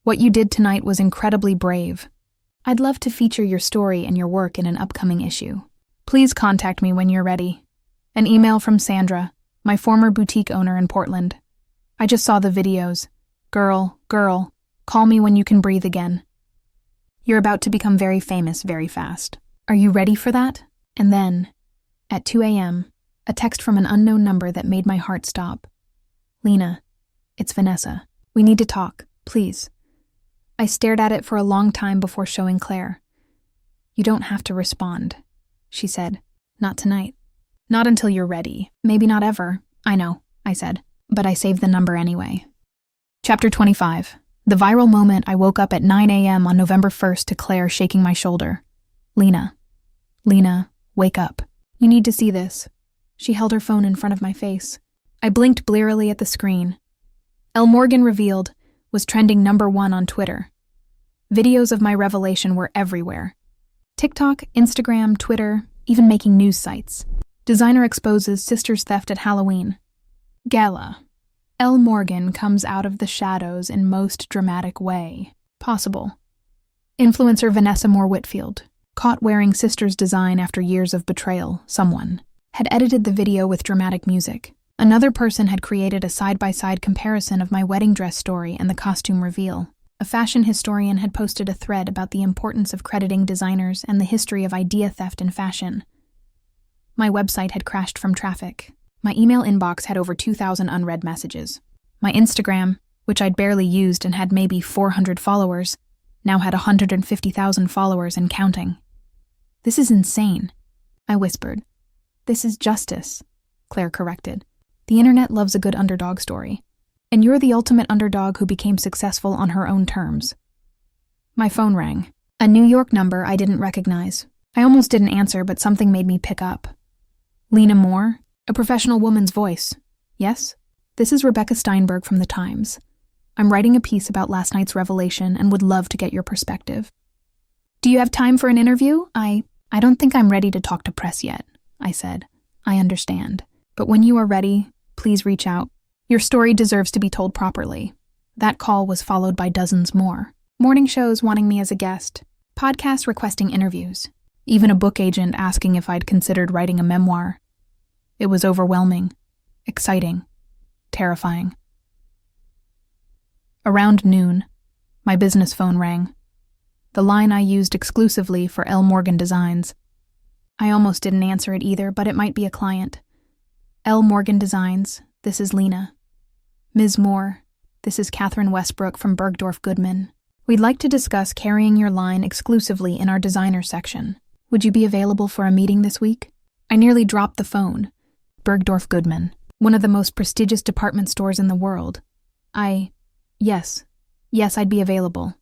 What you did tonight was incredibly brave. I'd love to feature your story and your work in an upcoming issue. Please contact me when you're ready. An email from Sandra, my former boutique owner in Portland. I just saw the videos. Girl, call me when you can breathe again. You're about to become very famous very fast. Are you ready for that? And then, at 2 a.m., a text from an unknown number that made my heart stop. Lena, it's Vanessa. We need to talk, please. I stared at it for a long time before showing Claire. You don't have to respond, she said. Not tonight. Not until you're ready. Maybe not ever. I know, I said, but I saved the number anyway. Chapter 25. The viral moment. I woke up at 9 a.m. on November 1st to Claire shaking my shoulder. Lena, wake up. You need to see this. She held her phone in front of my face. I blinked blearily at the screen. Elle Morgan revealed, was trending #1 on Twitter. Videos of my revelation were everywhere. TikTok, Instagram, Twitter, even making news sites. Designer exposes sister's theft at Halloween. Gala. Elle Morgan comes out of the shadows in most dramatic way possible. Influencer Vanessa Moore Whitfield, caught wearing sister's design after years of betrayal, someone, had edited the video with dramatic music. Another person had created a side-by-side comparison of my wedding dress story and the costume reveal. A fashion historian had posted a thread about the importance of crediting designers and the history of idea theft in fashion. My website had crashed from traffic. My email inbox had over 2,000 unread messages. My Instagram, which I'd barely used and had maybe 400 followers, now had 150,000 followers and counting. "This is insane," I whispered. "This is justice," Claire corrected. "The internet loves a good underdog story. And you're the ultimate underdog who became successful on her own terms." My phone rang. A New York number I didn't recognize. I almost didn't answer, but something made me pick up. "Lena Moore? A professional woman's voice. Yes? This is Rebecca Steinberg from The Times. I'm writing a piece about last night's revelation and would love to get your perspective." "Do you have time for an interview? I don't think I'm ready to talk to press yet," I said. "I understand. But when you are ready, please reach out. Your story deserves to be told properly." That call was followed by dozens more. Morning shows wanting me as a guest, podcasts requesting interviews, even a book agent asking if I'd considered writing a memoir. It was overwhelming, exciting, terrifying. Around noon, my business phone rang. The line I used exclusively for Elle Morgan Designs. I almost didn't answer it either, but it might be a client. Elle Morgan Designs, this is Lena. Ms. Moore, this is Catherine Westbrook from Bergdorf Goodman. We'd like to discuss carrying your line exclusively in our designer section. Would you be available for a meeting this week? I nearly dropped the phone. Bergdorf Goodman, one of the most prestigious department stores in the world. Yes, I'd be available.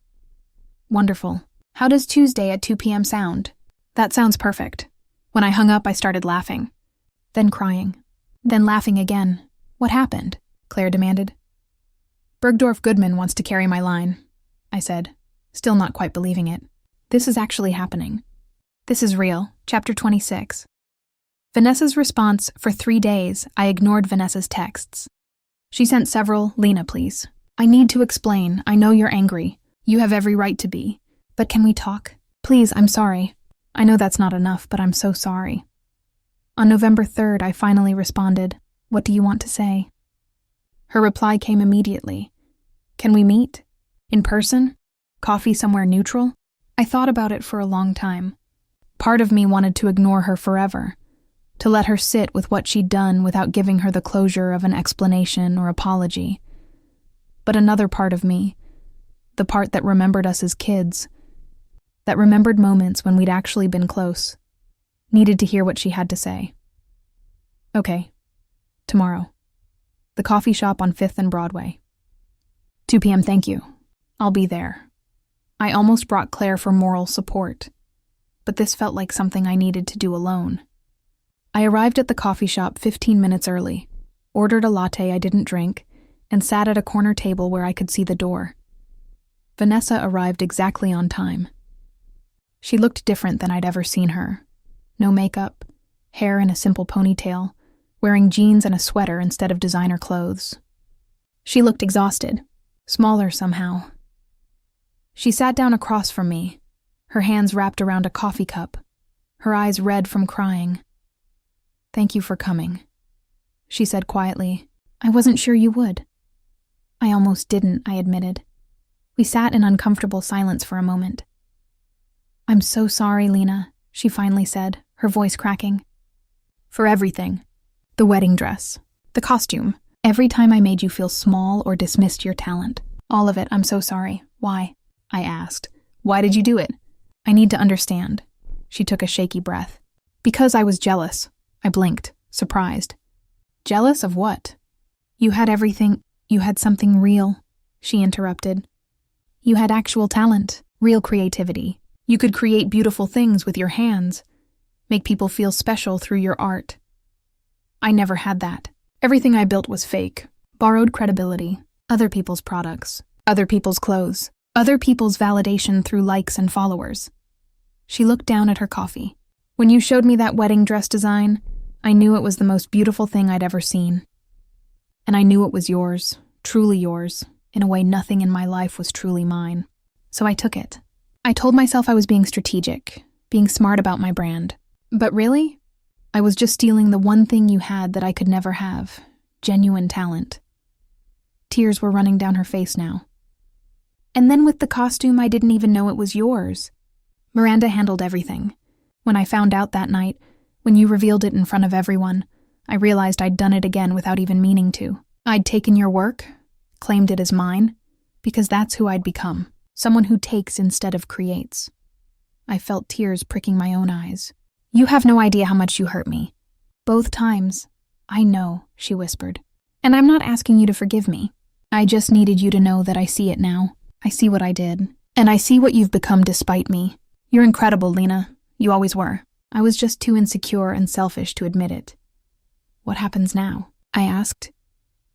Wonderful. How does Tuesday at 2 p.m. sound? That sounds perfect. When I hung up, I started laughing. Then crying. Then laughing again. What happened? Claire demanded. Bergdorf Goodman wants to carry my line, I said, still not quite believing it. This is actually happening. This is real. Chapter 26. Vanessa's response: for 3 days, I ignored Vanessa's texts. She sent several, "Lena, please. I need to explain. I know you're angry. You have every right to be. But can we talk? Please, I'm sorry. I know that's not enough, but I'm so sorry." On November 3rd, I finally responded, "What do you want to say?" Her reply came immediately. "Can we meet? In person? Coffee somewhere neutral?" I thought about it for a long time. Part of me wanted to ignore her forever, to let her sit with what she'd done without giving her the closure of an explanation or apology. But another part of me, the part that remembered us as kids, that remembered moments when we'd actually been close, needed to hear what she had to say. "Okay, tomorrow. The coffee shop on 5th and Broadway. 2 p.m. Thank you. I'll be there." I almost brought Claire for moral support, but this felt like something I needed to do alone. I arrived at the coffee shop 15 minutes early, ordered a latte I didn't drink, and sat at a corner table where I could see the door. Vanessa arrived exactly on time. She looked different than I'd ever seen her. No makeup, hair in a simple ponytail, wearing jeans and a sweater instead of designer clothes. She looked exhausted, smaller somehow. She sat down across from me, her hands wrapped around a coffee cup, her eyes red from crying. "Thank you for coming," she said quietly. "I wasn't sure you would." "I almost didn't," I admitted. We sat in uncomfortable silence for a moment. "I'm so sorry, Lena," she finally said, her voice cracking. "For everything. The wedding dress, the costume, every time I made you feel small or dismissed your talent. All of it, I'm so sorry. Why?" I asked. "Why did you do it?" "I need to understand." She took a shaky breath. "Because I was jealous." I blinked, surprised. "Jealous of what?" "You had everything. You had something real," she interrupted. "You had actual talent, real creativity. You could create beautiful things with your hands, make people feel special through your art. I never had that. Everything I built was fake, borrowed credibility, other people's products. Other people's clothes. Other people's validation through likes and followers. She looked down at her coffee. When you showed me that wedding dress design, I knew it was the most beautiful thing I'd ever seen. And I knew it was yours, truly yours, in a way nothing in my life was truly mine. So I took it. I told myself I was being strategic, being smart about my brand. But really, I was just stealing the one thing you had that I could never have, genuine talent. Tears were running down her face now. And then with the costume, I didn't even know it was yours. Miranda handled everything. When I found out that night, when you revealed it in front of everyone, I realized I'd done it again without even meaning to. I'd taken your work, claimed it as mine, because that's who I'd become, someone who takes instead of creates. I felt tears pricking my own eyes. You have no idea how much you hurt me. Both times. I know, she whispered. And I'm not asking you to forgive me. I just needed you to know that I see it now. I see what I did. And I see what you've become despite me. You're incredible, Lena. You always were. I was just too insecure and selfish to admit it. What happens now? I asked.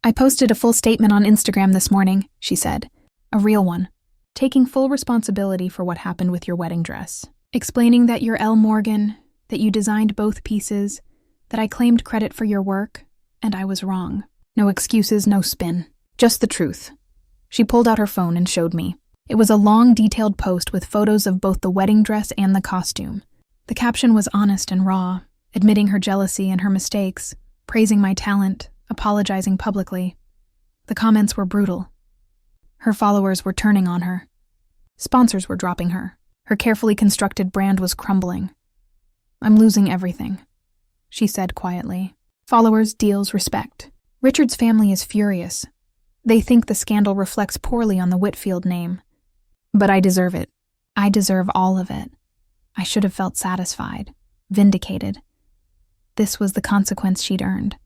I posted a full statement on Instagram this morning, she said. A real one. Taking full responsibility for what happened with your wedding dress. Explaining that you're Elle Morgan, that you designed both pieces, that I claimed credit for your work, and I was wrong. No excuses, no spin. Just the truth. She pulled out her phone and showed me. It was a long, detailed post with photos of both the wedding dress and the costume. The caption was honest and raw, admitting her jealousy and her mistakes, praising my talent, apologizing publicly. The comments were brutal. Her followers were turning on her. Sponsors were dropping her. Her carefully constructed brand was crumbling. I'm losing everything, she said quietly. Followers, deals, respect. Richard's family is furious. They think the scandal reflects poorly on the Whitfield name. But I deserve it. I deserve all of it. I should have felt satisfied, vindicated. This was the consequence she'd earned.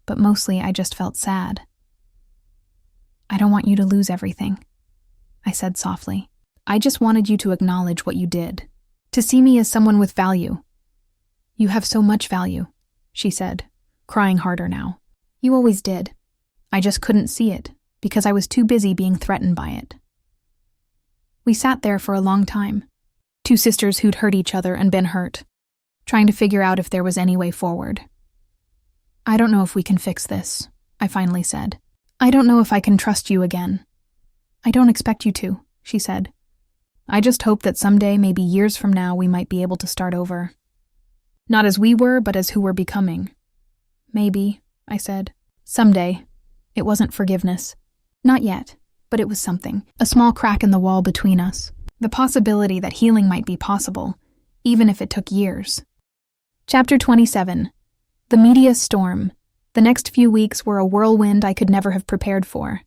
But mostly I just felt sad. I don't want you to lose everything, I said softly. I just wanted you to acknowledge what you did, to see me as someone with value. You have so much value, she said, crying harder now. You always did. I just couldn't see it, because I was too busy being threatened by it. We sat there for a long time, two sisters who'd hurt each other and been hurt, trying to figure out if there was any way forward. I don't know if we can fix this, I finally said. I don't know if I can trust you again. I don't expect you to, she said. I just hope that someday, maybe years from now, we might be able to start over. Not as we were, but as who we're becoming. Maybe, I said. Someday. It wasn't forgiveness. Not yet, but it was something. A small crack in the wall between us. The possibility that healing might be possible, even if it took years. Chapter 27. The media storm. The next few weeks were a whirlwind I could never have prepared for.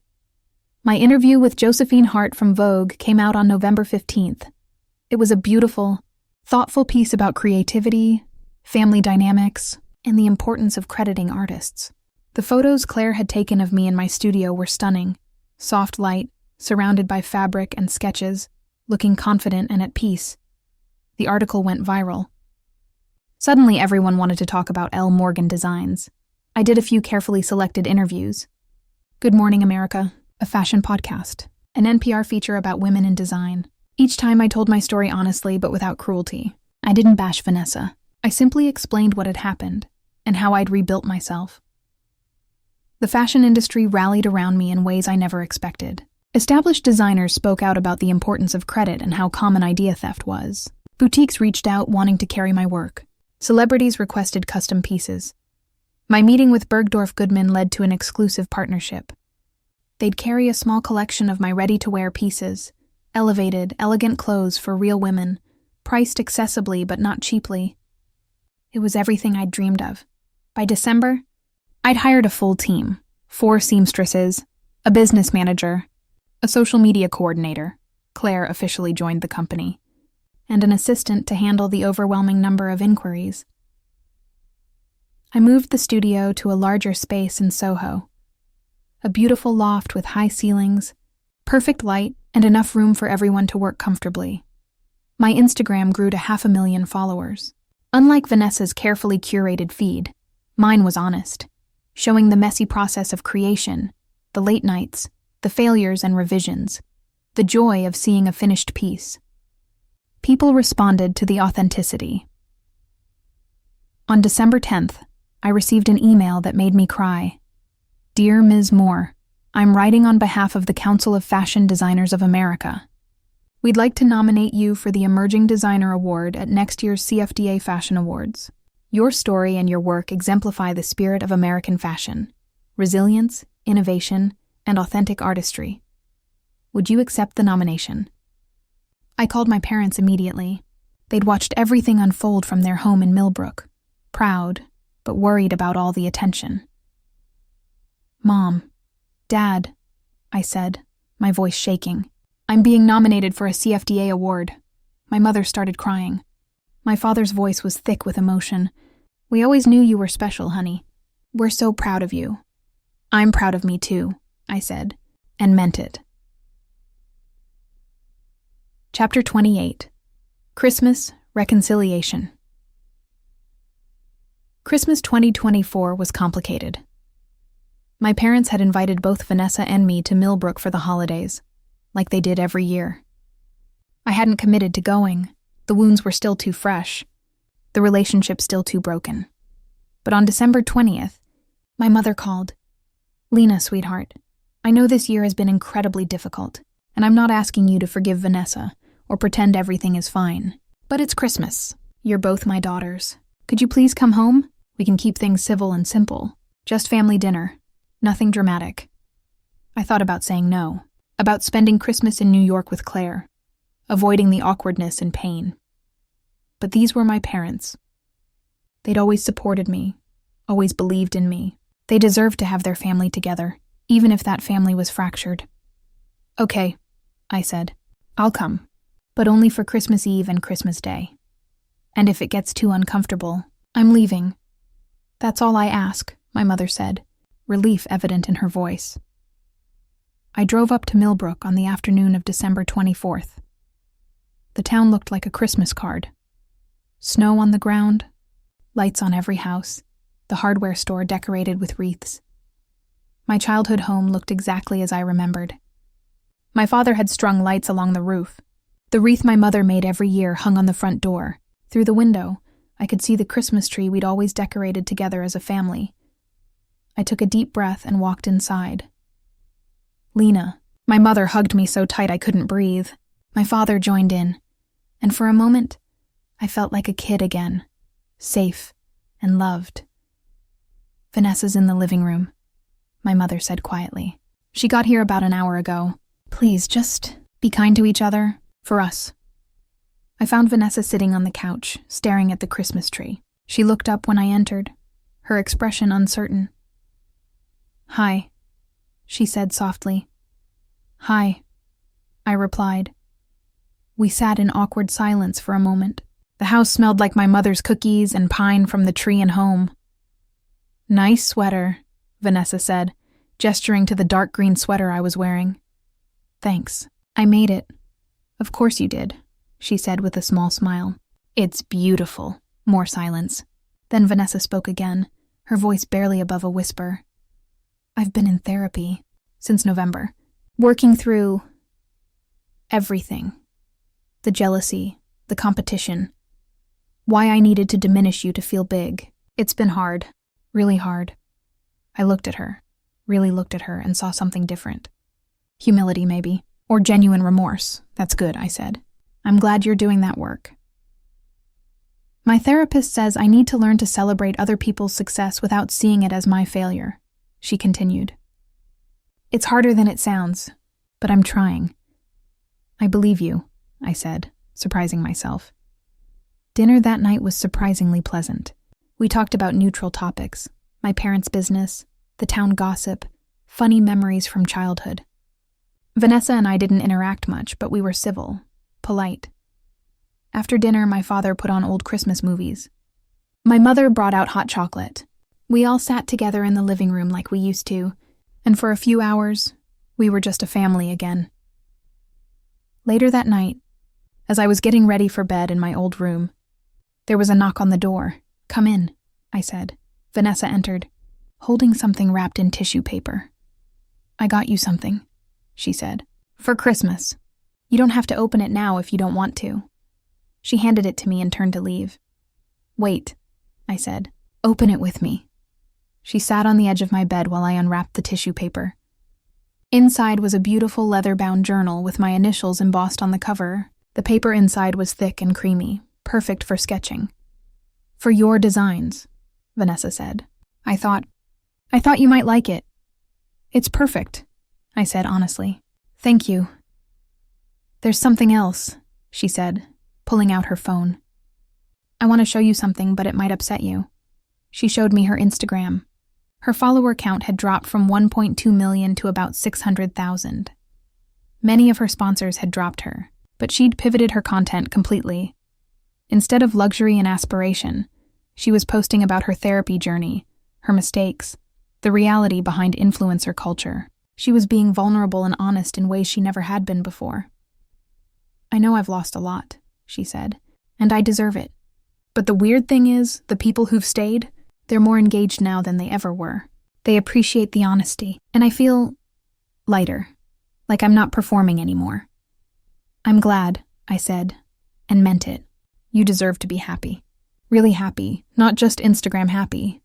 My interview with Josephine Hart from Vogue came out on November 15th. It was a beautiful, thoughtful piece about creativity, family dynamics, and the importance of crediting artists. The photos Claire had taken of me in my studio were stunning. Soft light, surrounded by fabric and sketches, looking confident and at peace. The article went viral. Suddenly everyone wanted to talk about Elle Morgan designs. I did a few carefully selected interviews. Good Morning America, a fashion podcast, an NPR feature about women in design. Each time I told my story honestly but without cruelty. I didn't bash Vanessa. I simply explained what had happened and how I'd rebuilt myself. The fashion industry rallied around me in ways I never expected. Established designers spoke out about the importance of credit and how common idea theft was. Boutiques reached out wanting to carry my work. Celebrities requested custom pieces. My meeting with Bergdorf Goodman led to an exclusive partnership. They'd carry a small collection of my ready-to-wear pieces, elevated, elegant clothes for real women, priced accessibly but not cheaply. It was everything I'd dreamed of. By December, I'd hired a full team, 4 seamstresses, a business manager, a social media coordinator, Claire officially joined the company, and an assistant to handle the overwhelming number of inquiries. I moved the studio to a larger space in Soho, a beautiful loft with high ceilings, perfect light, and enough room for everyone to work comfortably. My Instagram grew to 500,000 followers. Unlike Vanessa's carefully curated feed, mine was honest, showing the messy process of creation, the late nights, the failures and revisions, the joy of seeing a finished piece. People responded to the authenticity. On December 10th, I received an email that made me cry. Dear Ms. Moore, I'm writing on behalf of the Council of Fashion Designers of America. We'd like to nominate you for the Emerging Designer Award at next year's CFDA Fashion Awards. Your story and your work exemplify the spirit of American fashion, resilience, innovation, and authentic artistry. Would you accept the nomination? I called my parents immediately. They'd watched everything unfold from their home in Millbrook, proud, but worried about all the attention. Mom, Dad, I said, my voice shaking. I'm being nominated for a CFDA award. My mother started crying. My father's voice was thick with emotion. We always knew you were special, honey. We're so proud of you. I'm proud of me too, I said, and meant it. Chapter 28. Christmas Reconciliation. Christmas 2024 was complicated. My parents had invited both Vanessa and me to Millbrook for the holidays, like they did every year. I hadn't committed to going. The wounds were still too fresh, the relationship still too broken. But on December 20th, my mother called. Lena, sweetheart, I know this year has been incredibly difficult, and I'm not asking you to forgive Vanessa or pretend everything is fine. But it's Christmas. You're both my daughters. Could you please come home? We can keep things civil and simple. Just family dinner. Nothing dramatic. I thought about saying no, about spending Christmas in New York with Claire, avoiding the awkwardness and pain. But these were my parents. They'd always supported me, always believed in me. They deserved to have their family together, even if that family was fractured. Okay, I said, I'll come, but only for Christmas Eve and Christmas Day. And if it gets too uncomfortable, I'm leaving. That's all I ask, my mother said, relief evident in her voice. I drove up to Millbrook on the afternoon of December 24th. The town looked like a Christmas card. Snow on the ground, lights on every house, the hardware store decorated with wreaths. My childhood home looked exactly as I remembered. My father had strung lights along the roof. The wreath my mother made every year hung on the front door. Through the window, I could see the Christmas tree we'd always decorated together as a family. I took a deep breath and walked inside. Lena, my mother hugged me so tight I couldn't breathe. My father joined in, and for a moment, I felt like a kid again, safe and loved. Vanessa's in the living room, my mother said quietly. She got here about an hour ago. Please, just be kind to each other, for us. I found Vanessa sitting on the couch, staring at the Christmas tree. She looked up when I entered, her expression uncertain. Hi, she said softly. Hi, I replied. We sat in awkward silence for a moment. The house smelled like my mother's cookies and pine from the tree and home. Nice sweater, Vanessa said, gesturing to the dark green sweater I was wearing. Thanks. I made it. Of course you did, she said with a small smile. It's beautiful. More silence. Then Vanessa spoke again, her voice barely above a whisper. I've been in therapy since November, working through everything. The jealousy, the competition, why I needed to diminish you to feel big. It's been hard, really hard. I looked at her, really looked at her, and saw something different. Humility, maybe, or genuine remorse. That's good, I said. I'm glad you're doing that work. My therapist says I need to learn to celebrate other people's success without seeing it as my failure, she continued. It's harder than it sounds, but I'm trying. I believe you, I said, surprising myself. Dinner that night was surprisingly pleasant. We talked about neutral topics, my parents' business, the town gossip, funny memories from childhood. Vanessa and I didn't interact much, but we were civil, polite. After dinner, my father put on old Christmas movies. My mother brought out hot chocolate. We all sat together in the living room like we used to, and for a few hours, we were just a family again. Later that night, as I was getting ready for bed in my old room, there was a knock on the door. Come in, I said. Vanessa entered, holding something wrapped in tissue paper. I got you something, she said. "For Christmas. You don't have to open it now if you don't want to." She handed it to me and turned to leave. "Wait," I said. "Open it with me." She sat on the edge of my bed while I unwrapped the tissue paper. Inside was a beautiful leather-bound journal with my initials embossed on the cover. The paper inside was thick and creamy, perfect for sketching. "For your designs," Vanessa said. I thought you might like it." "It's perfect," I said honestly. "Thank you." "There's something else," she said, pulling out her phone. "I want to show you something, but it might upset you." She showed me her Instagram. Her follower count had dropped from 1.2 million to about 600,000. Many of her sponsors had dropped her, but she'd pivoted her content completely. Instead of luxury and aspiration, she was posting about her therapy journey, her mistakes, the reality behind influencer culture. She was being vulnerable and honest in ways she never had been before. "I know I've lost a lot," she said, "and I deserve it. But the weird thing is, the people who've stayed, they're more engaged now than they ever were. They appreciate the honesty, and I feel lighter, like I'm not performing anymore." "I'm glad," I said, and meant it. "You deserve to be happy. Really happy, not just Instagram happy."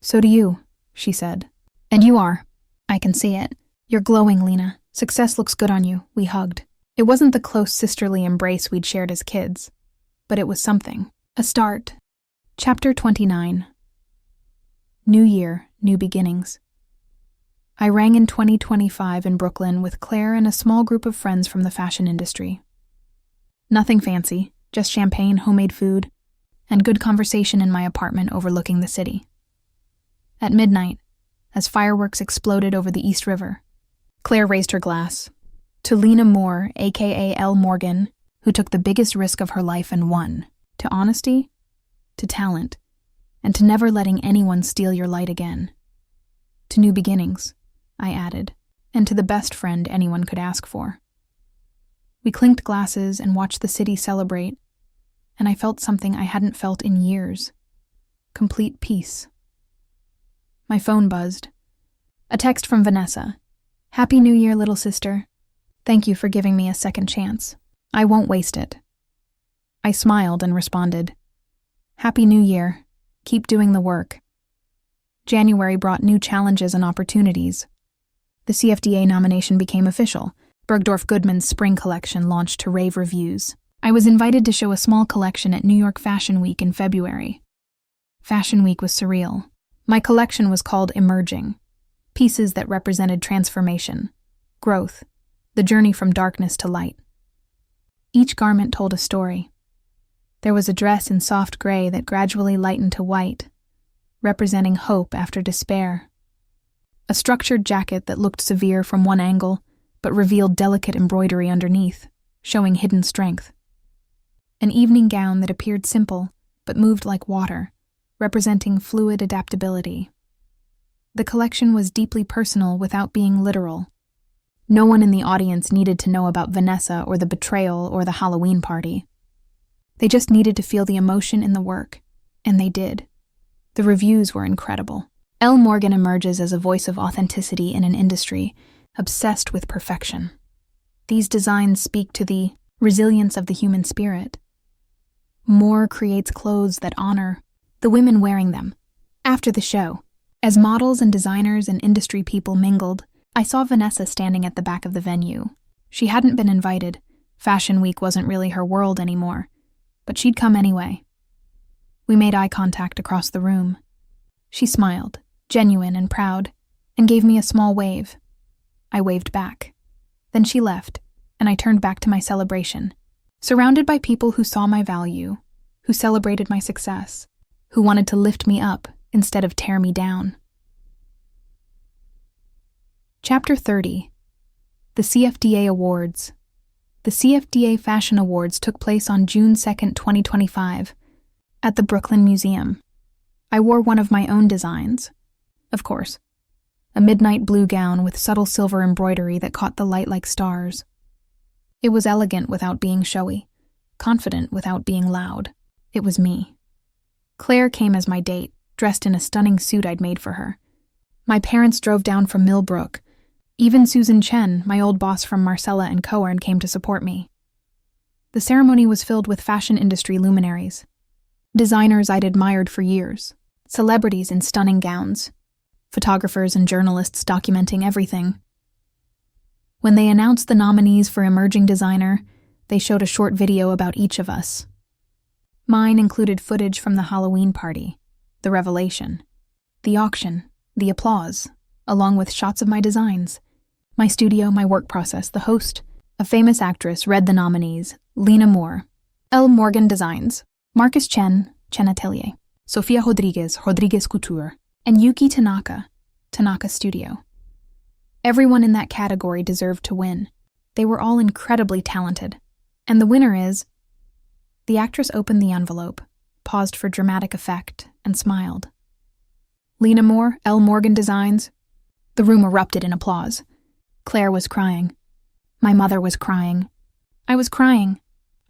"So do you," she said. "And you are. I can see it. You're glowing, Lena. Success looks good on you." We hugged. It wasn't the close sisterly embrace we'd shared as kids, but it was something. A start. Chapter 29. New Year, New Beginnings. I rang in 2025 in Brooklyn with Claire and a small group of friends from the fashion industry. Nothing fancy, just champagne, homemade food, and good conversation in my apartment overlooking the city. At midnight, as fireworks exploded over the East River, Claire raised her glass. To Lena Moore, aka L. Morgan, who took the biggest risk of her life and won. To honesty, to talent, and to never letting anyone steal your light again. To new beginnings, I added, and to the best friend anyone could ask for. We clinked glasses and watched the city celebrate, and I felt something I hadn't felt in years. Complete peace. My phone buzzed. A text from Vanessa. "Happy New Year, little sister. Thank you for giving me a second chance. I won't waste it." I smiled and responded, "Happy New Year. Keep doing the work." January brought new challenges and opportunities. The CFDA nomination became official. Bergdorf Goodman's spring collection launched to rave reviews. I was invited to show a small collection at New York Fashion Week in February. Fashion Week was surreal. My collection was called Emerging, pieces that represented transformation, growth, the journey from darkness to light. Each garment told a story. There was a dress in soft gray that gradually lightened to white, representing hope after despair. A structured jacket that looked severe from one angle, but revealed delicate embroidery underneath, showing hidden strength. An evening gown that appeared simple, but moved like water, representing fluid adaptability. The collection was deeply personal without being literal. No one in the audience needed to know about Vanessa or the betrayal or the Halloween party. They just needed to feel the emotion in the work, and they did. The reviews were incredible. L. Morgan emerges as a voice of authenticity in an industry obsessed with perfection. These designs speak to the resilience of the human spirit. Moore creates clothes that honor the women wearing them. After the show, as models and designers and industry people mingled, I saw Vanessa standing at the back of the venue. She hadn't been invited. Fashion Week wasn't really her world anymore, but she'd come anyway. We made eye contact across the room. She smiled, genuine and proud, and gave me a small wave. I waved back. Then she left, and I turned back to my celebration, surrounded by people who saw my value, who celebrated my success, who wanted to lift me up instead of tear me down. Chapter 30. The CFDA Awards. The CFDA Fashion Awards took place on June 2, 2025, at the Brooklyn Museum. I wore one of my own designs, of course, a midnight blue gown with subtle silver embroidery that caught the light like stars. It was elegant without being showy, confident without being loud. It was me. Claire came as my date, dressed in a stunning suit I'd made for her. My parents drove down from Millbrook, Even Susan Chen, my old boss from Marcella and Coern, came to support me. The ceremony was filled with fashion industry luminaries. Designers I'd admired for years, celebrities in stunning gowns, photographers and journalists documenting everything. When they announced the nominees for Emerging Designer, they showed a short video about each of us. Mine included footage from the Halloween party, the revelation, the auction, the applause, along with shots of my designs, my studio, my work process. The host, a famous actress, read the nominees: Lena Moore, L. Morgan Designs, Marcus Chen, Chen Atelier, Sofia Rodriguez, Rodriguez Couture, and Yuki Tanaka, Tanaka Studio. Everyone in that category deserved to win. They were all incredibly talented. And the winner is... The actress opened the envelope, paused for dramatic effect, and smiled. Lena Moore, L. Morgan Designs. The room erupted in applause. Claire was crying. My mother was crying. I was crying.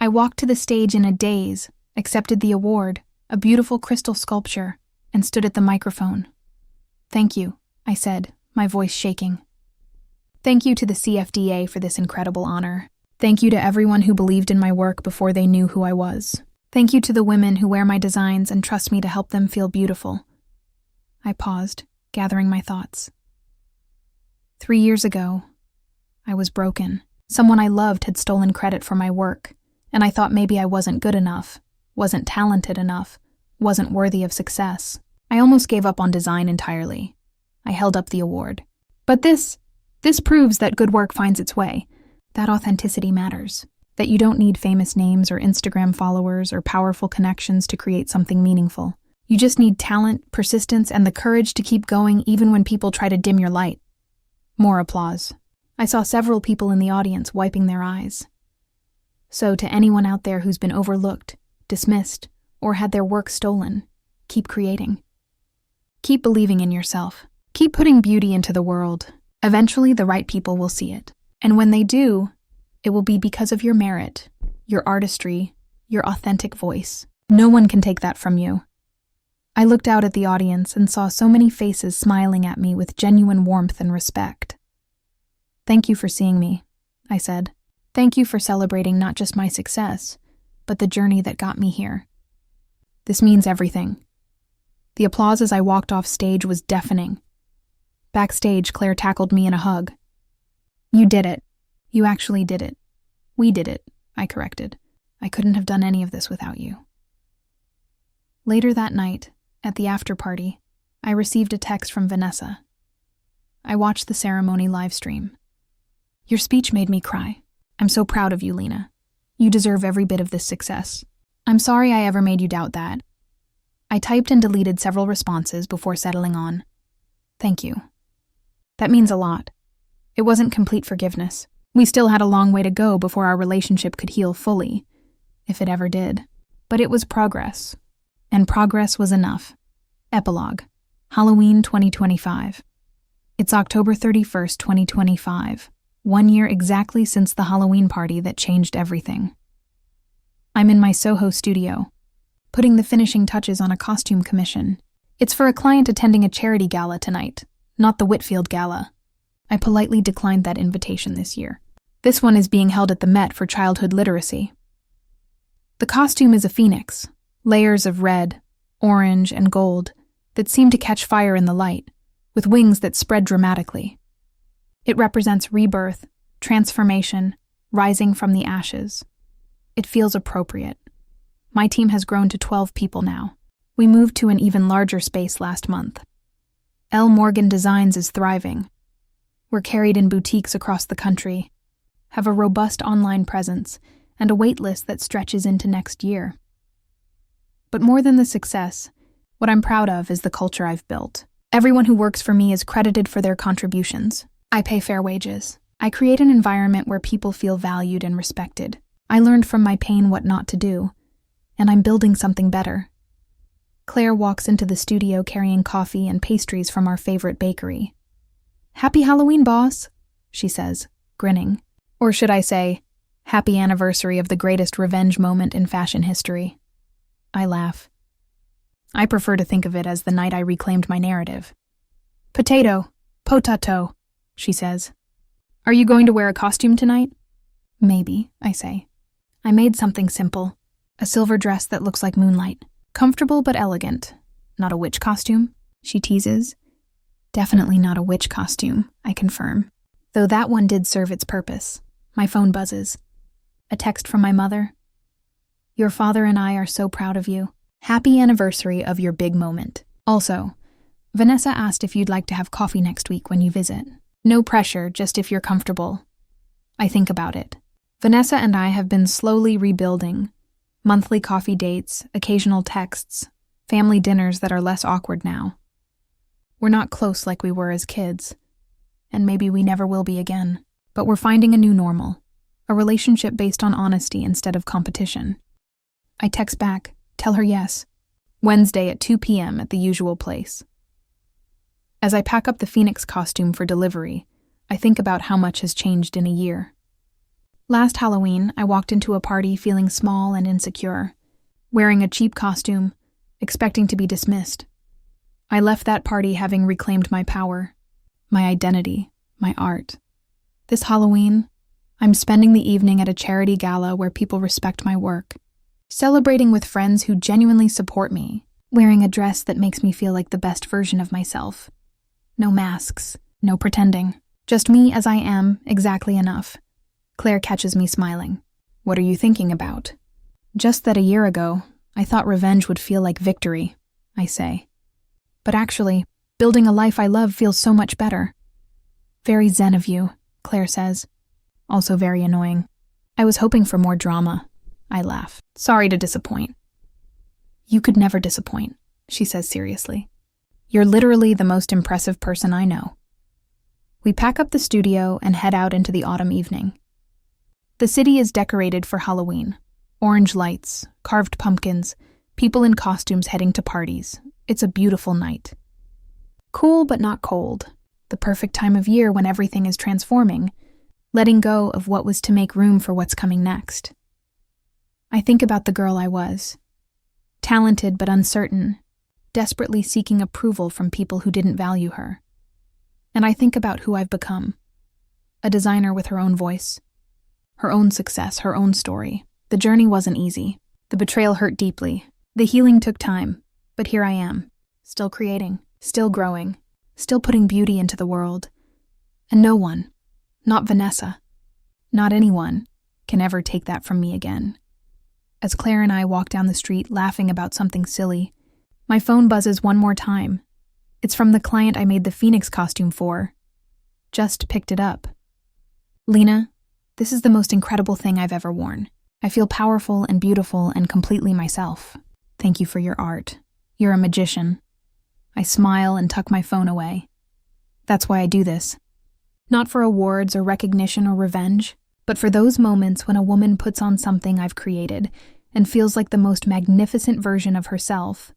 I walked to the stage in a daze, accepted the award, a beautiful crystal sculpture, and stood at the microphone. "Thank you," I said, my voice shaking. Thank you to the CFDA for this incredible honor. Thank you to everyone who believed in my work before they knew who I was. Thank you to the women who wear my designs and trust me to help them feel beautiful. I paused, gathering my thoughts. 3 years ago, I was broken. Someone I loved had stolen credit for my work, and I thought maybe I wasn't good enough, wasn't talented enough, wasn't worthy of success. I almost gave up on design entirely. I held up the award. But this proves that good work finds its way, that authenticity matters, that you don't need famous names or Instagram followers or powerful connections to create something meaningful. You just need talent, persistence, and the courage to keep going even when people try to dim your light. More applause. I saw several people in the audience wiping their eyes. So to anyone out there who's been overlooked, dismissed, or had their work stolen, keep creating. Keep believing in yourself. Keep putting beauty into the world. Eventually, the right people will see it. And when they do, it will be because of your merit, your artistry, your authentic voice. No one can take that from you. I looked out at the audience and saw so many faces smiling at me with genuine warmth and respect. Thank you for seeing me, I said. Thank you for celebrating not just my success, but the journey that got me here. This means everything. The applause as I walked off stage was deafening. Backstage, Claire tackled me in a hug. You did it. You actually did it. We did it, I corrected. I couldn't have done any of this without you. Later that night, at the after party, I received a text from Vanessa. I watched the ceremony live stream. Your speech made me cry. I'm so proud of you, Lena. You deserve every bit of this success. I'm sorry I ever made you doubt that. I typed and deleted several responses before settling on, thank you. That means a lot. It wasn't complete forgiveness. We still had a long way to go before our relationship could heal fully, if it ever did. But it was progress. And progress was enough. Epilogue. Halloween 2025. It's October 31st, 2025. 1 year exactly since the Halloween party that changed everything. I'm in my Soho studio, putting the finishing touches on a costume commission. It's for a client attending a charity gala tonight, not the Whitfield Gala. I politely declined that invitation this year. This one is being held at the Met for childhood literacy. The costume is a phoenix, layers of red, orange, and gold that seem to catch fire in the light, with wings that spread dramatically. It represents rebirth, transformation, rising from the ashes. It feels appropriate. My team has grown to 12 people now. We moved to an even larger space last month. L. Morgan Designs is thriving. We're carried in boutiques across the country, have a robust online presence, and a wait list that stretches into next year. But more than the success, what I'm proud of is the culture I've built. Everyone who works for me is credited for their contributions. I pay fair wages. I create an environment where people feel valued and respected. I learned from my pain what not to do, and I'm building something better. Claire walks into the studio carrying coffee and pastries from our favorite bakery. Happy Halloween, boss, she says, grinning. Or should I say, happy anniversary of the greatest revenge moment in fashion history. I laugh. I prefer to think of it as the night I reclaimed my narrative. Potato, potato, she says. Are you going to wear a costume tonight? Maybe, I say. I made something simple. A silver dress that looks like moonlight. Comfortable but elegant. Not a witch costume, she teases. Definitely not a witch costume, I confirm. Though that one did serve its purpose. My phone buzzes. A text from my mother. Your father and I are so proud of you. Happy anniversary of your big moment. Also, Vanessa asked if you'd like to have coffee next week when you visit. No pressure, just if you're comfortable. I think about it. Vanessa and I have been slowly rebuilding. Monthly coffee dates, occasional texts, family dinners that are less awkward now. We're not close like we were as kids, and maybe we never will be again. But we're finding a new normal, a relationship based on honesty instead of competition. I text back, tell her yes. Wednesday at 2 p.m. at the usual place. As I pack up the Phoenix costume for delivery, I think about how much has changed in a year. Last Halloween, I walked into a party feeling small and insecure, wearing a cheap costume, expecting to be dismissed. I left that party having reclaimed my power, my identity, my art. This Halloween, I'm spending the evening at a charity gala where people respect my work, celebrating with friends who genuinely support me, wearing a dress that makes me feel like the best version of myself. No masks, no pretending, just me as I am, exactly enough. Claire catches me smiling. What are you thinking about? Just that a year ago, I thought revenge would feel like victory, I say. But actually, building a life I love feels so much better. Very zen of you, Claire says. Also very annoying. I was hoping for more drama. I laugh. Sorry to disappoint. You could never disappoint, she says seriously. You're literally the most impressive person I know. We pack up the studio and head out into the autumn evening. The city is decorated for Halloween. Orange lights, carved pumpkins, people in costumes heading to parties. It's a beautiful night. Cool but not cold. The perfect time of year when everything is transforming, letting go of what was to make room for what's coming next. I think about the girl I was. Talented but uncertain, desperately seeking approval from people who didn't value her. And I think about who I've become. A designer with her own voice. Her own success, her own story. The journey wasn't easy. The betrayal hurt deeply. The healing took time. But here I am, still creating, still growing, still putting beauty into the world. And no one, not Vanessa, not anyone, can ever take that from me again. As Claire and I walk down the street laughing about something silly, my phone buzzes one more time. It's from the client I made the Phoenix costume for. Just picked it up. Lena, this is the most incredible thing I've ever worn. I feel powerful and beautiful and completely myself. Thank you for your art. You're a magician. I smile and tuck my phone away. That's why I do this. Not for awards or recognition or revenge, but for those moments when a woman puts on something I've created and feels like the most magnificent version of herself.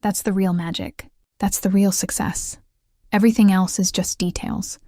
That's the real magic. That's the real success. Everything else is just details.